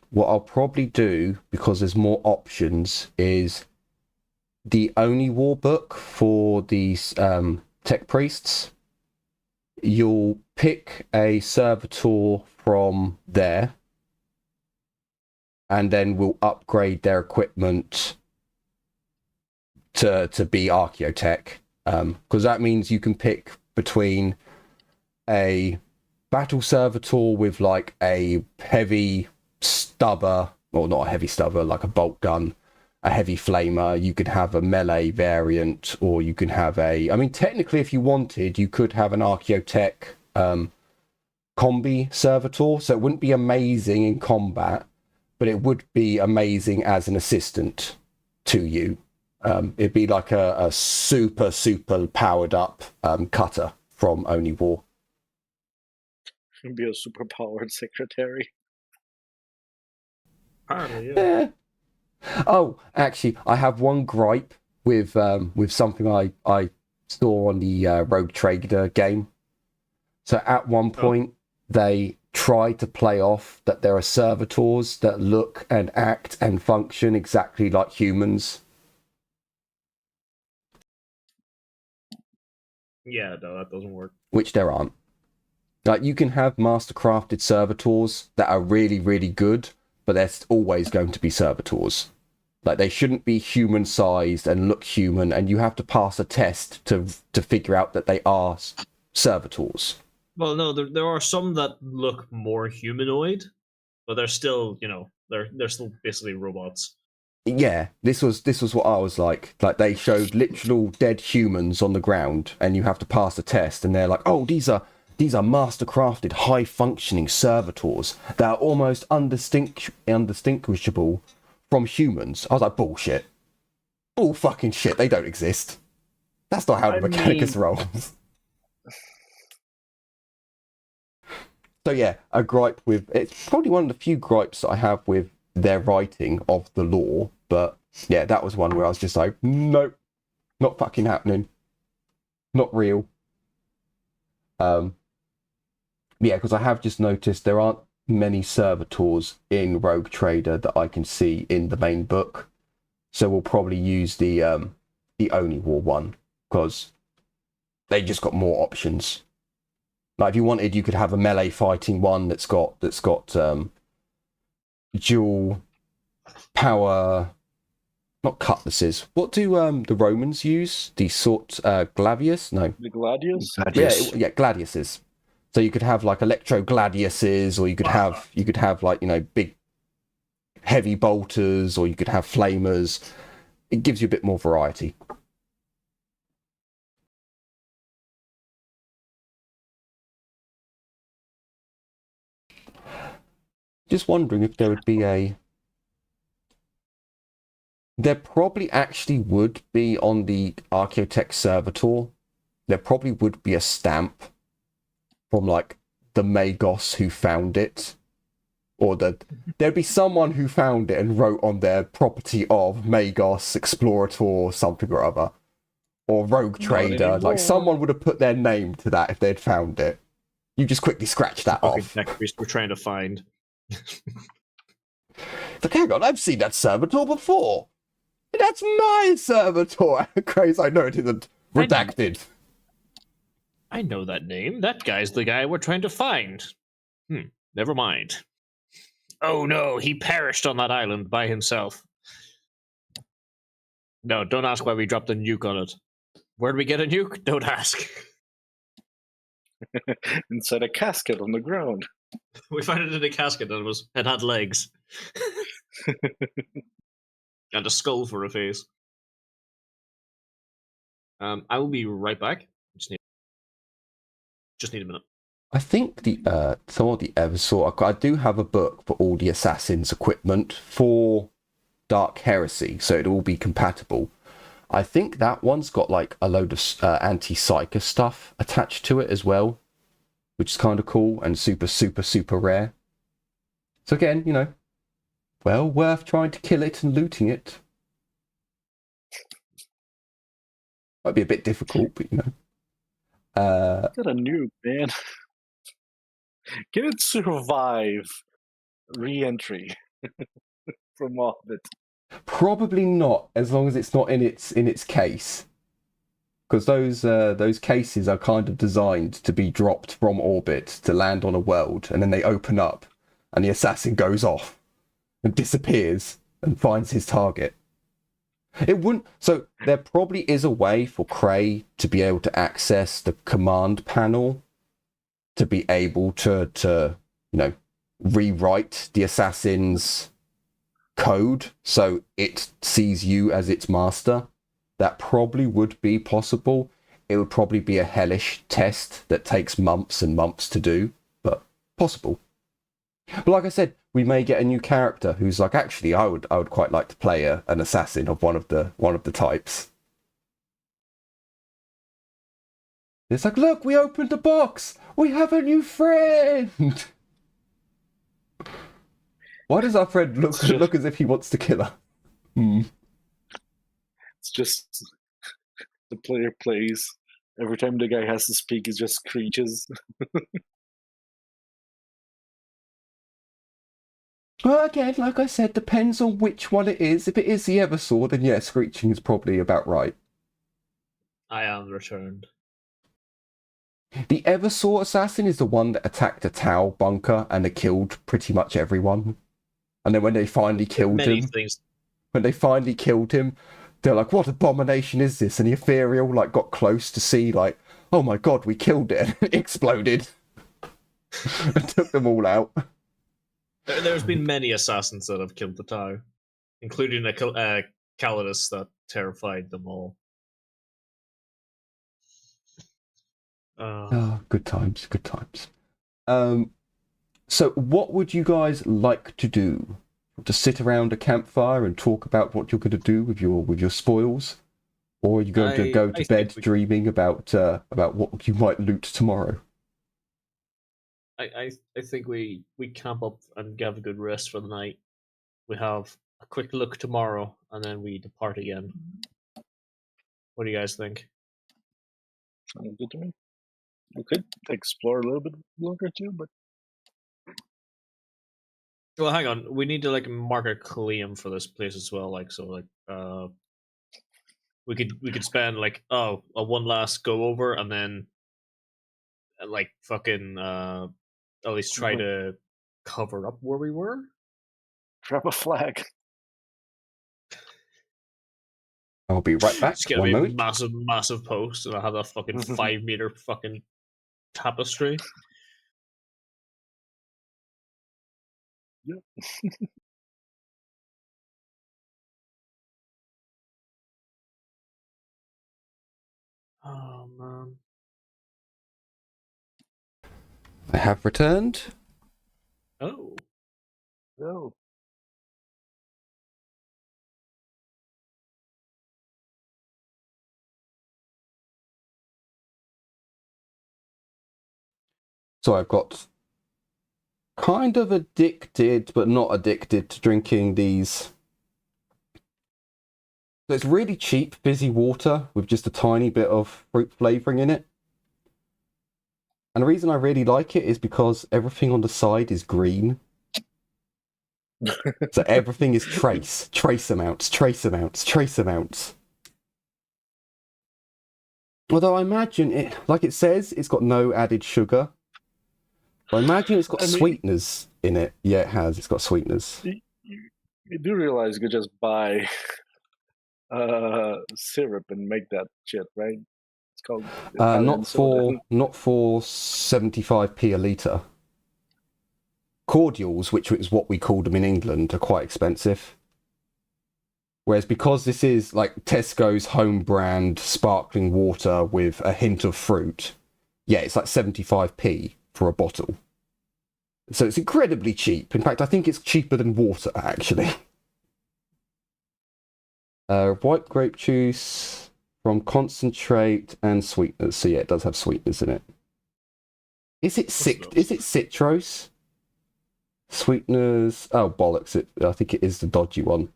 what I'll probably do, because there's more options, is the only war book for these tech priests. You'll pick a servitor from there, and then we'll upgrade their equipment to be archaeotech, because that means you can pick between a battle servitor with like a heavy stubber, or not a heavy stubber, like a bolt gun, a heavy flamer. You could have a melee variant, or you can have technically if you wanted, you could have an archaeotech combi servitor, so it wouldn't be amazing in combat, but it would be amazing as an assistant to you. It'd be like a super powered up cutter from Only War. It'd be a super powered secretary. Apparently, yeah. Oh, actually, I have one gripe with something I saw on the Rogue Trader game. So at one point, they try to play off that there are servitors that look and act and function exactly like humans. Yeah, no, that doesn't work. Which there aren't. Like, you can have mastercrafted servitors that are really, really good, but they're always going to be servitors. Like, they shouldn't be human-sized and look human, and you have to pass a test to figure out that they are servitors. Well, no, there are some that look more humanoid, but they're still, they're still basically robots. Yeah, this was what I was like. Like, they showed literal dead humans on the ground, and you have to pass a test, and they're like, oh, these are mastercrafted, high-functioning servitors that are almost undistinguishable from humans. I was like, bullshit. Bull fucking shit, they don't exist. That's not how the Mechanicus rolls. So yeah, a gripe with... It's probably one of the few gripes that I have with their writing of the lore, but yeah, that was one where I was just like, nope, not fucking happening. not real. Yeah, because I have just noticed there aren't many servitors in Rogue Trader that I can see in the main book, so we'll probably use the Only War one because they just got more options. Like if you wanted, you could have a melee fighting one that's got dual power, not cutlasses. What do the Romans use? The sort gladius? No. The Gladius? Yeah, gladiuses. So you could have like electro gladiuses, or you could have like, you know, big heavy bolters, or you could have flamers. It gives you a bit more variety. Just wondering if there would be there probably actually would be on the Archaeotech Servitor. There probably would be a stamp from like the Magos who found it, or there'd be someone who found it and wrote on their property of Magos Explorator something or other, or Rogue Trader. Like someone would have put their name to that if they'd found it. You just quickly scratch that off. We're trying to find. It's like, hang on, I've seen that Servitor before. That's my Servitor. Crazy, I know it isn't redacted. I know that name. That guy's the guy we're trying to find. Never mind. Oh no, he perished on that island by himself. No, don't ask why we dropped a nuke on it. Where did we get a nuke? Don't ask. Inside a casket on the ground. We found it in a casket and it had legs. And a skull for a face. I will be right back. Just need a minute. I think the some of the Eversort. I do have a book for all the Assassin's equipment for Dark Heresy, so it'll all be compatible. I think that one's got like a load of anti-psyker stuff attached to it as well, which is kind of cool and super, super, super rare. So again, you know, well worth trying to kill it and looting it. Might be a bit difficult, but you know. Get a nuke, man. Can it survive re-entry from orbit? Probably not, as long as it's not in its case, because those cases are kind of designed to be dropped from orbit to land on a world, and then they open up, and the assassin goes off and disappears and finds his target. It wouldn't. So there probably is a way for Cray to be able to access the command panel to be able to you know, rewrite the assassin's code so it sees you as its master. That probably would be possible. It would probably be a hellish test that takes months and months to do, but possible. But like I said, we may get a new character who's like, actually, I would quite like to play an assassin of one of the types. It's like, look, we opened the box. We have a new friend. Why does our friend look as if he wants to kill her? It's just the player plays. Every time the guy has to speak, he just screeches. Well, again, like I said, depends on which one it is. If it is the Eversword, then yeah, screeching is probably about right. I am returned. The Eversword assassin is the one that attacked a Tau bunker and they killed pretty much everyone. And then when they finally killed him, they're like, "What abomination is this?" And the Ethereal like got close to see, like, "Oh my god, we killed it!" And it exploded and took them all out. There's been many assassins that have killed the Tau, including a Calidus that terrified them all. Oh, good times, good times. So what would you guys like to do? To sit around a campfire and talk about what you're going to do with your spoils? Or are you going to go to bed dreaming about what you might loot tomorrow? I think we camp up and have a good rest for the night. We have a quick look tomorrow, and then we depart again. What do you guys think? Sounds good to me. We could explore a little bit longer too, but Well, hang on. We need to like mark a claim for this place as well. Like, so like, we could spend like a one last go over and then like fucking at least try to cover up where we were. drop a flag. I'll be right back. Just get One a moment. massive post, and I have a fucking 5 meter fucking tapestry. Yep. Oh man. I have returned. Oh. Oh. So I've got kind of addicted, but not addicted to drinking these. So it's really cheap, fizzy water with just a tiny bit of fruit flavouring in it. And the reason I really like it is because everything on the side is green. So everything is trace amounts. Although I imagine it, like it says, it's got no added sugar. I imagine it's got sweeteners in it. Yeah, it has. It's got sweeteners. You do realize you could just buy syrup and make that shit, right? It's called not for 75p a litre. Cordials, which is what we called them in England, are quite expensive. Whereas because this is like Tesco's home brand sparkling water with a hint of fruit, yeah, it's like 75p for a bottle. So it's incredibly cheap. In fact, I think it's cheaper than water, actually. White grape juice from concentrate and sweeteners. So yeah, it does have sweeteners in it. Is it citrose? Sweeteners. Oh bollocks! I think it is the dodgy one.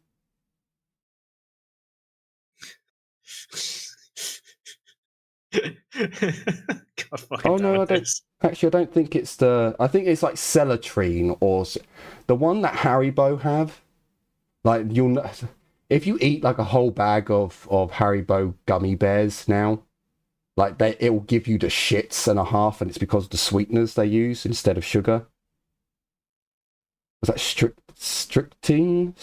Oh no, I don't. Actually, I don't think it's the. I think it's like Celatrine or the one that Haribo have. Like if you eat like a whole bag of Haribo gummy bears now, like it will give you the shits and a half, and it's because of the sweeteners they use instead of sugar. Was that strychnine?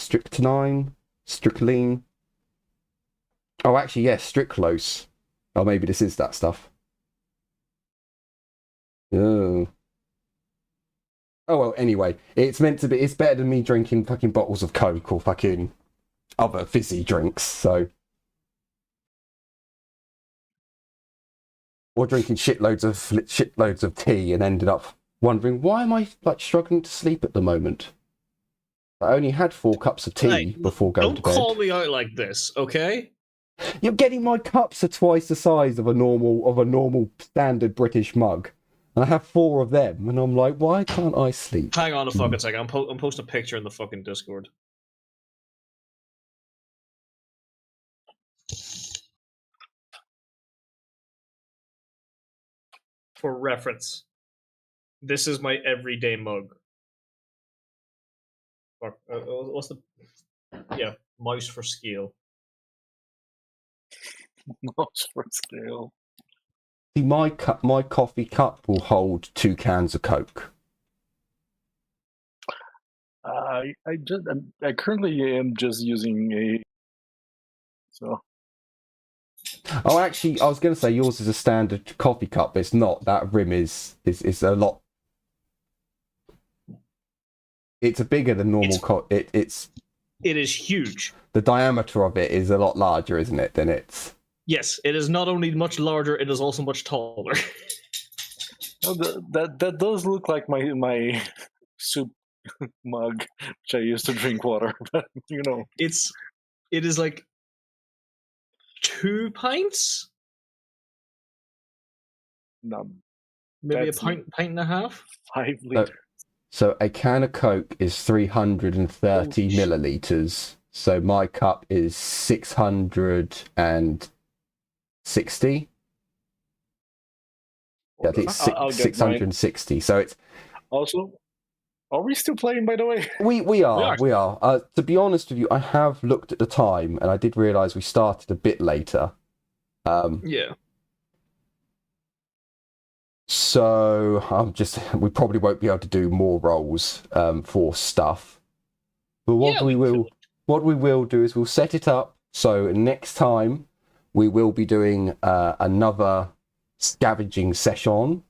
Oh, actually, yes, strychnose. Oh, maybe this is that stuff. Oh. Oh, well, anyway, it's meant to be, it's better than me drinking fucking bottles of Coke or fucking other fizzy drinks, so. Or drinking shitloads of tea and ended up wondering, why am I, like, struggling to sleep at the moment? I only had 4 cups of tea before going to bed. Don't call me out like this, okay? You're getting my cups are twice the size of a normal standard British mug. And I have 4 of them, and I'm like, why can't I sleep? Hang on a fucking second. I'm posting a picture in the fucking Discord. For reference, this is my everyday mug. What's the... Yeah, mouse for scale. Mouse for scale. See, my coffee cup will hold 2 cans of Coke. I currently am just using a. So. Oh, actually, I was going to say yours is a standard coffee cup, but it's not. That rim is a lot. It's a bigger than normal. It is huge. The diameter of it is a lot larger, isn't it? Than it's. Yes, it is not only much larger; it is also much taller. Oh, that does look like my soup mug, which I used to drink water. But it is like 2 pints. No, maybe a pint and a half. 5 liters. So a can of Coke is 330 milliliters. So my cup is 660. Yeah, I think it's I'll get mine. 660. So it's Also, are we still playing, by the way? we are. To be honest with you, I have looked at the time and I did realize we started a bit later. Yeah. So we probably won't be able to do more rolls for stuff. But what we will do is we'll set it up so next time we will be doing another scavenging session.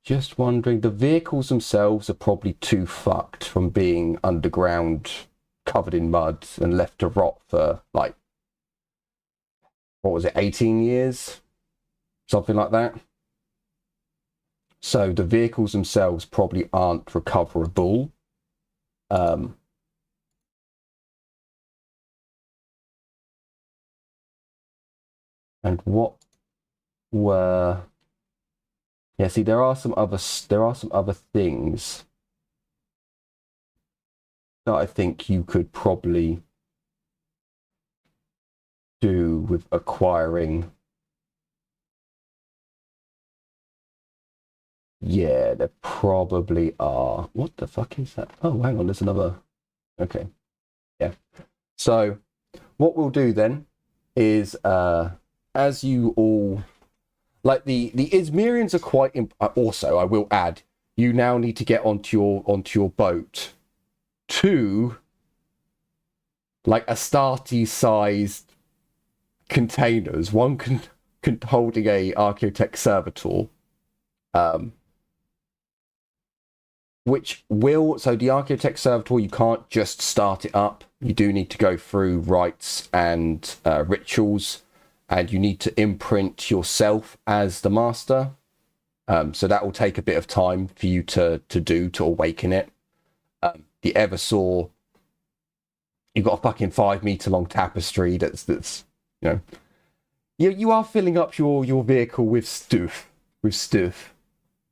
Just wondering, the vehicles themselves are probably too fucked from being underground, covered in mud and left to rot for like, what was it, 18 years? Something like that. So the vehicles themselves probably aren't recoverable. And what were... Yeah, see, there are some other things that I think you could probably do with acquiring. Yeah, there probably are. What the fuck is that? Oh, hang on, there's another. Okay. Yeah. So what we'll do then is as you all like the Izmirians are quite also, I will add, you now need to get onto your boat to like Astarte sized containers, one holding a Archaeotech servitor, which will, so the Archaeotech servitor, you can't just start it up, you do need to go through rites and rituals, and you need to imprint yourself as the master, so that will take a bit of time for you to awaken it. The Eversaw, you've got a fucking 5 meter long tapestry that's you know, you are filling up your vehicle with stuff,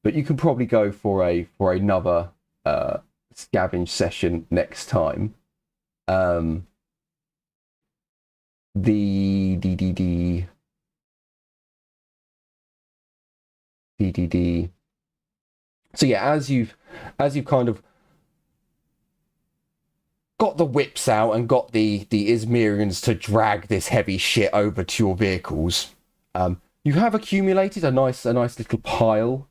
but you can probably go for another scavenge session next time. The so yeah, as you've kind of got the whips out and got the Izmirians to drag this heavy shit over to your vehicles, you have accumulated a nice little pile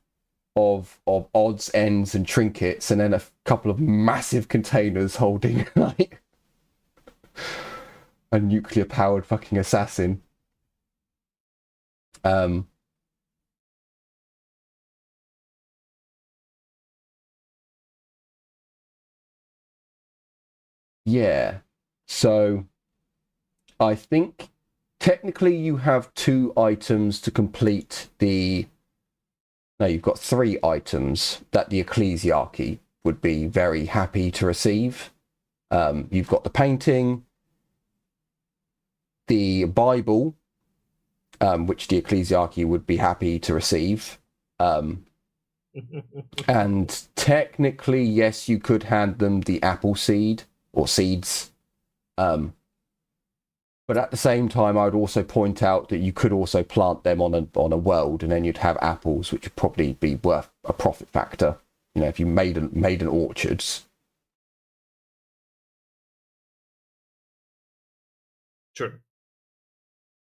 of odds, ends, and trinkets, and then a couple of massive containers holding like a nuclear powered fucking assassin. Yeah, so I think technically you have 2 items to complete the... No, you've got 3 items that the Ecclesiarchy would be very happy to receive. You've got the painting, the Bible, which the Ecclesiarchy would be happy to receive. And technically, yes, you could hand them the apple seed or seeds. But at the same time, I would also point out that you could also plant them on a world, and then you'd have apples, which would probably be worth a profit factor. You know, if you made an orchard. Sure.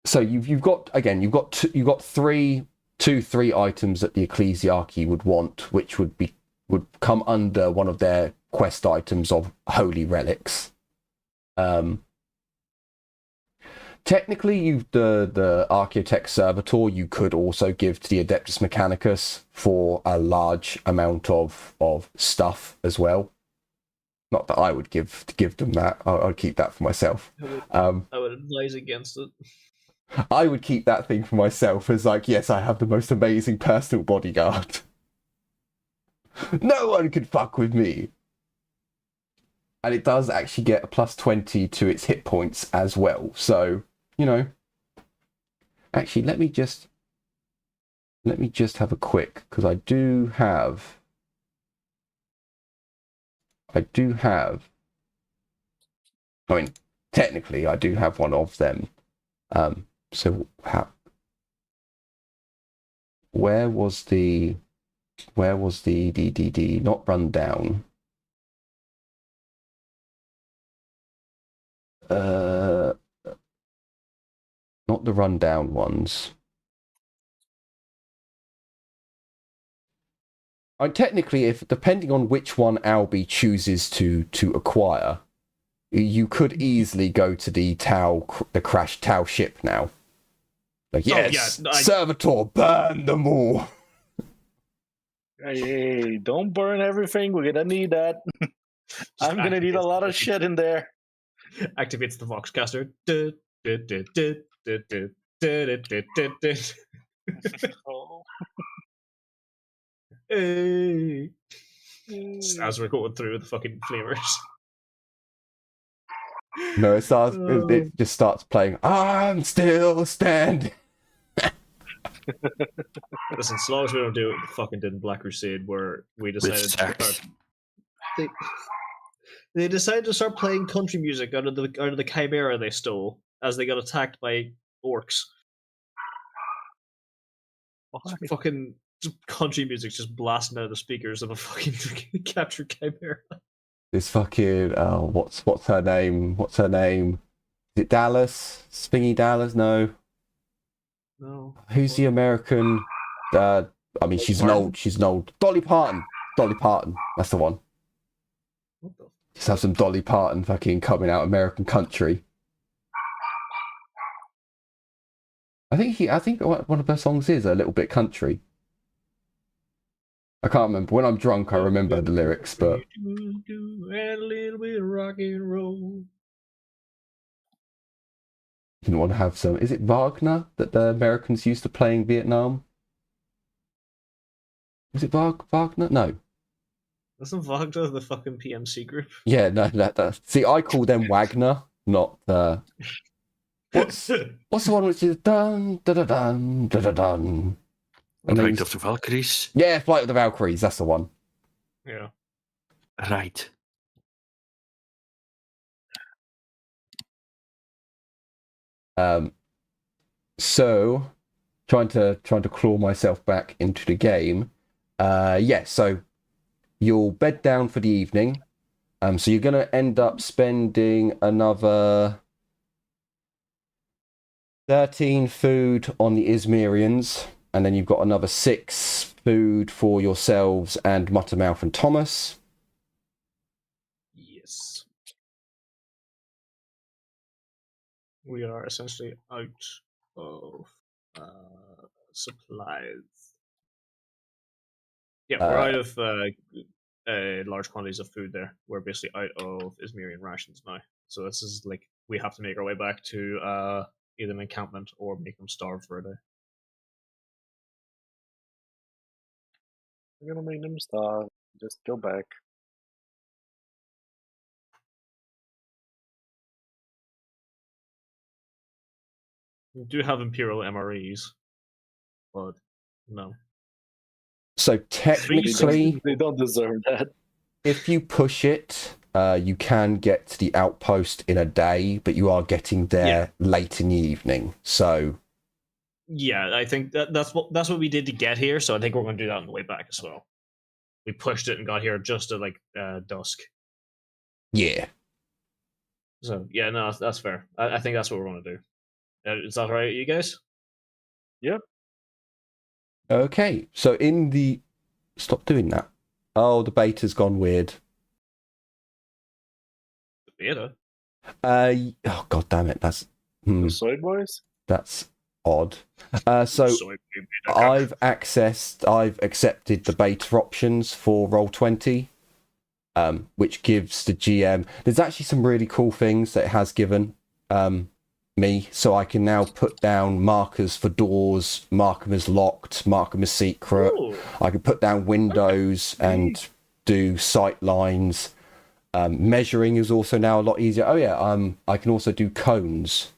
So you've got 3 items that the Ecclesiarchy would want, which would come under one of their quest items of holy relics. Technically, the Archaeotech Servitor you could also give to the Adeptus Mechanicus for a large amount of stuff as well. Not that I would give them that. I'd keep that for myself. I would advise against it. I would keep that thing for myself as like, yes, I have the most amazing personal bodyguard. No one can fuck with me. And it does actually get a +20 to its hit points as well. So, you know. Actually, let me just have a quick, because I do have, I mean, technically I do have one of them. So where was the not rundown? Not the rundown ones. Technically, if depending on which one Albie chooses to acquire, you could easily go to the crashed Tau ship now. Like, yes, Servitor, burn them all. Hey, don't burn everything. We're gonna need that. I'm gonna need a lot of shit in there. Activates the Voxcaster. Oh. Hey. As we're going through the fucking flamers. No, it just starts playing, I'm still standing. Listen, as long as we don't do what we fucking did in Black Crusade, where we decided they decided to start playing country music out of the Chimera they stole as they got attacked by orcs. Fucking country music just blasting out of the speakers of a fucking captured Chimera. This fucking what's her name? Is it Dallas? Spingy Dallas? No. Who's the American? I mean, she's an old Dolly Parton. That's the one. What the? Just have some Dolly Parton fucking coming out American country. I think one of her songs is a little bit country. I can't remember. When I'm drunk, I remember the lyrics, but And a little bit of rock and roll. didn't want to have some. Is it Wagner that the Americans used to play in Vietnam? Was it Wagner? No. Wasn't Wagner the fucking PMC group? Yeah, no. See, I call them Wagner, not What's the one which is dun da da dun da da dun? Flight of the Valkyries. Yeah, Flight of the Valkyries. That's the one. Yeah. Right. So trying to claw myself back into the game. So you'll bed down for the evening. So you're gonna end up spending another 13 food on the Izmirians, and then you've got another 6 food for yourselves and Muttermouth and Thomas. Yes. We are essentially out of supplies. Yeah, we're out of large quantities of food there. We're basically out of Izmirian rations now. So this is like, we have to make our way back to either an encampment or make them starve for a day. We're gonna make them starve. Just go back. We do have Imperial MREs, but no. So technically, They don't deserve that. if you push it, you can get to the outpost in a day, but you are getting there late in the evening. So yeah, I think that's what we did to get here. So I think we're going to do that on the way back as well. We pushed it and got here just at like dusk. yeah. So yeah, no, that's fair. I think that's what we're going to do. Is that all right, you guys? Yep. Okay, so stop doing that. Oh, the beta's gone weird. Beta. Oh god damn it, that's The soy boys? that's odd. So I've accepted the beta options for Roll20, which gives the GM. There's actually some really cool things that it has given me, so I can now put down markers for doors, mark them as locked, mark them as secret. Ooh. I can put down windows and do sight lines. Measuring is also now a lot easier. Oh yeah, I can also do cones.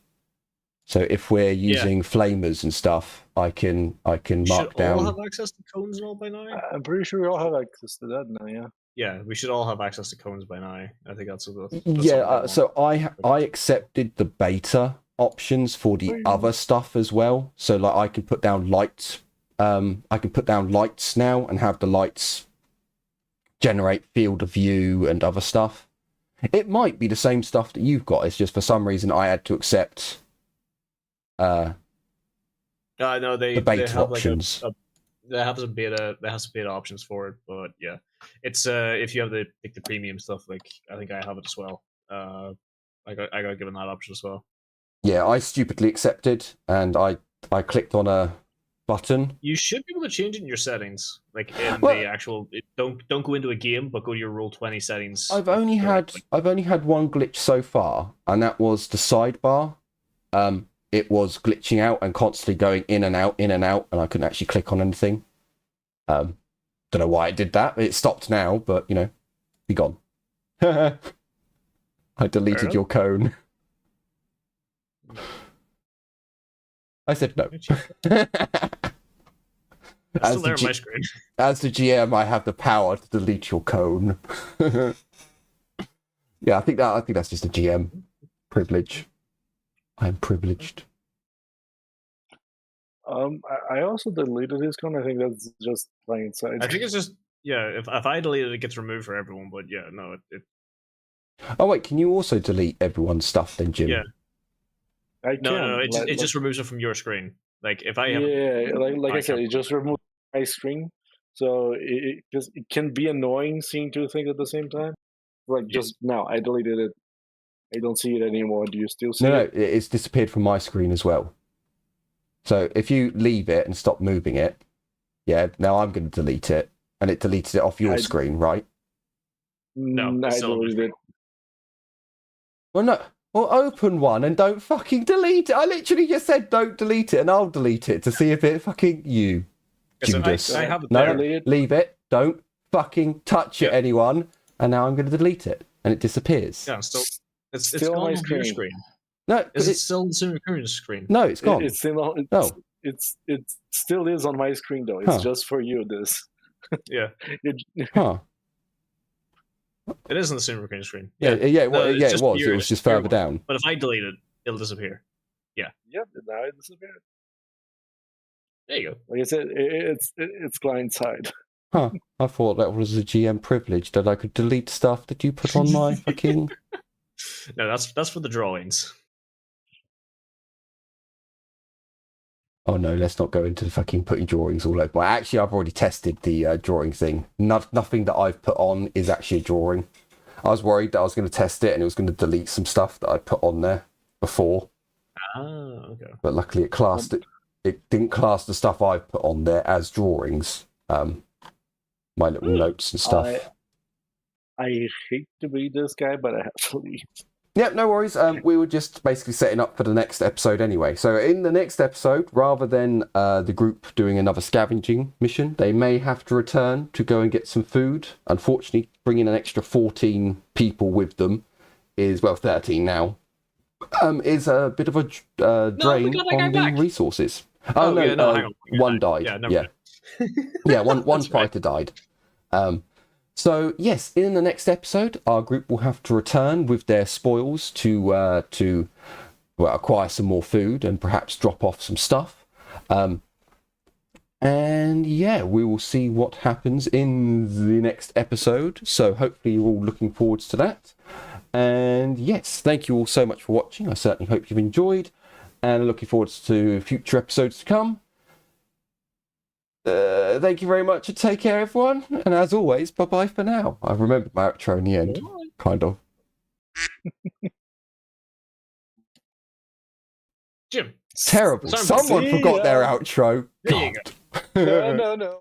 So if we're using flamers and stuff, I can mark should down. all have access to cones and all by now? I'm pretty sure we all have access to that now, yeah. Yeah, we should all have access to cones by now. I think that's So I accepted the beta options for the other stuff as well. So like I can put down light I can put down lights now and have the lights generate field of view and other stuff. It might be the same stuff that you've got. It's just for some reason I had to accept No, they the beta have options. There has beta options for it, but yeah, it's if you have the premium stuff, like I think I have it as well. I got given that option as well. Yeah, I stupidly accepted, and I clicked on a button. You should be able to change it in your settings, like in Well, the actual. Don't go into a game, but go to your Roll20 settings. I've only had one glitch so far, and that was the sidebar. It was glitching out and constantly going in and out, and I couldn't actually click on anything. Don't know why it did that. It stopped now, but be gone. I deleted your cone. I said no. It's still there on my screen. As the GM, I have the power to delete your cone. Yeah, I think that's just a GM privilege. I'm privileged. I also deleted his cone. I think that's just plain sight. I think it's just if I delete it, it gets removed for everyone. But yeah, no, it. Oh wait, can you also delete everyone's stuff then, Jim? Yeah. I can. No, it just removes it from your scrreen. Like if I have, like I said, it just removes my screen, so it can be annoying seeing two things at the same time. Like just now, I deleted it. I don't see it anymore. Do you still see it? No, it's disappeared from my screen as well. So if you leave it and stop moving it, now I'm going to delete it, and it deleted it off your screen, right? No, I deleted it. Well, no. Well, open one and don't fucking delete it. I literally just said don't delete it, and I'll delete it to see if it fucking you. Judas. I have it No, there. leave it. Don't fucking touch it, anyone. And now I'm going to delete it, and it disappears. Yeah, it's still gone on my off your screen. screen. No, Is it still on the current screen? No, it's gone. It's still on. It still is on my screen though. It's just for you. This. Yeah. Huh. It is on the super screen. Yeah, it was. It was just further down. But if I delete it, it'll disappear. Yeah. Yep. Now it disappeared. There you go. Like I said, it's client side. Huh. I thought that was a GM privilege that I could delete stuff that you put on my fucking. No, that's for the drawings. Oh no, let's not go into the fucking putting drawings all over. Well, actually, I've already tested the drawing thing. Nothing that I've put on is actually a drawing. I was worried that I was going to test it and it was going to delete some stuff that I put on there before. Ah, okay. But luckily, it classed it. It didn't class the stuff I've put on there as drawings. My little notes and stuff. I hate to be this guy, but I have to leave. Yep, no worries. We were just basically setting up for the next episode anyway. So in the next episode, rather than the group doing another scavenging mission, they may have to return to go and get some food. Unfortunately, bringing an extra 14 people with them is, 13 now, is a bit of a drain on the resources. Oh, no, hang on. one died. Yeah, one fighter died. So yes, in the next episode, our group will have to return with their spoils to acquire some more food and perhaps drop off some stuff. And yeah, we will see what happens in the next episode. So hopefully you're all looking forward to that. And yes, thank you all so much for watching. I certainly hope you've enjoyed, and looking forward to future episodes to come. Thank you very much and take care, everyone. And as always, bye-bye for now. I remembered my outro in the end, kind of. Jim. Terrible. Someone forgot their outro. There you God. No.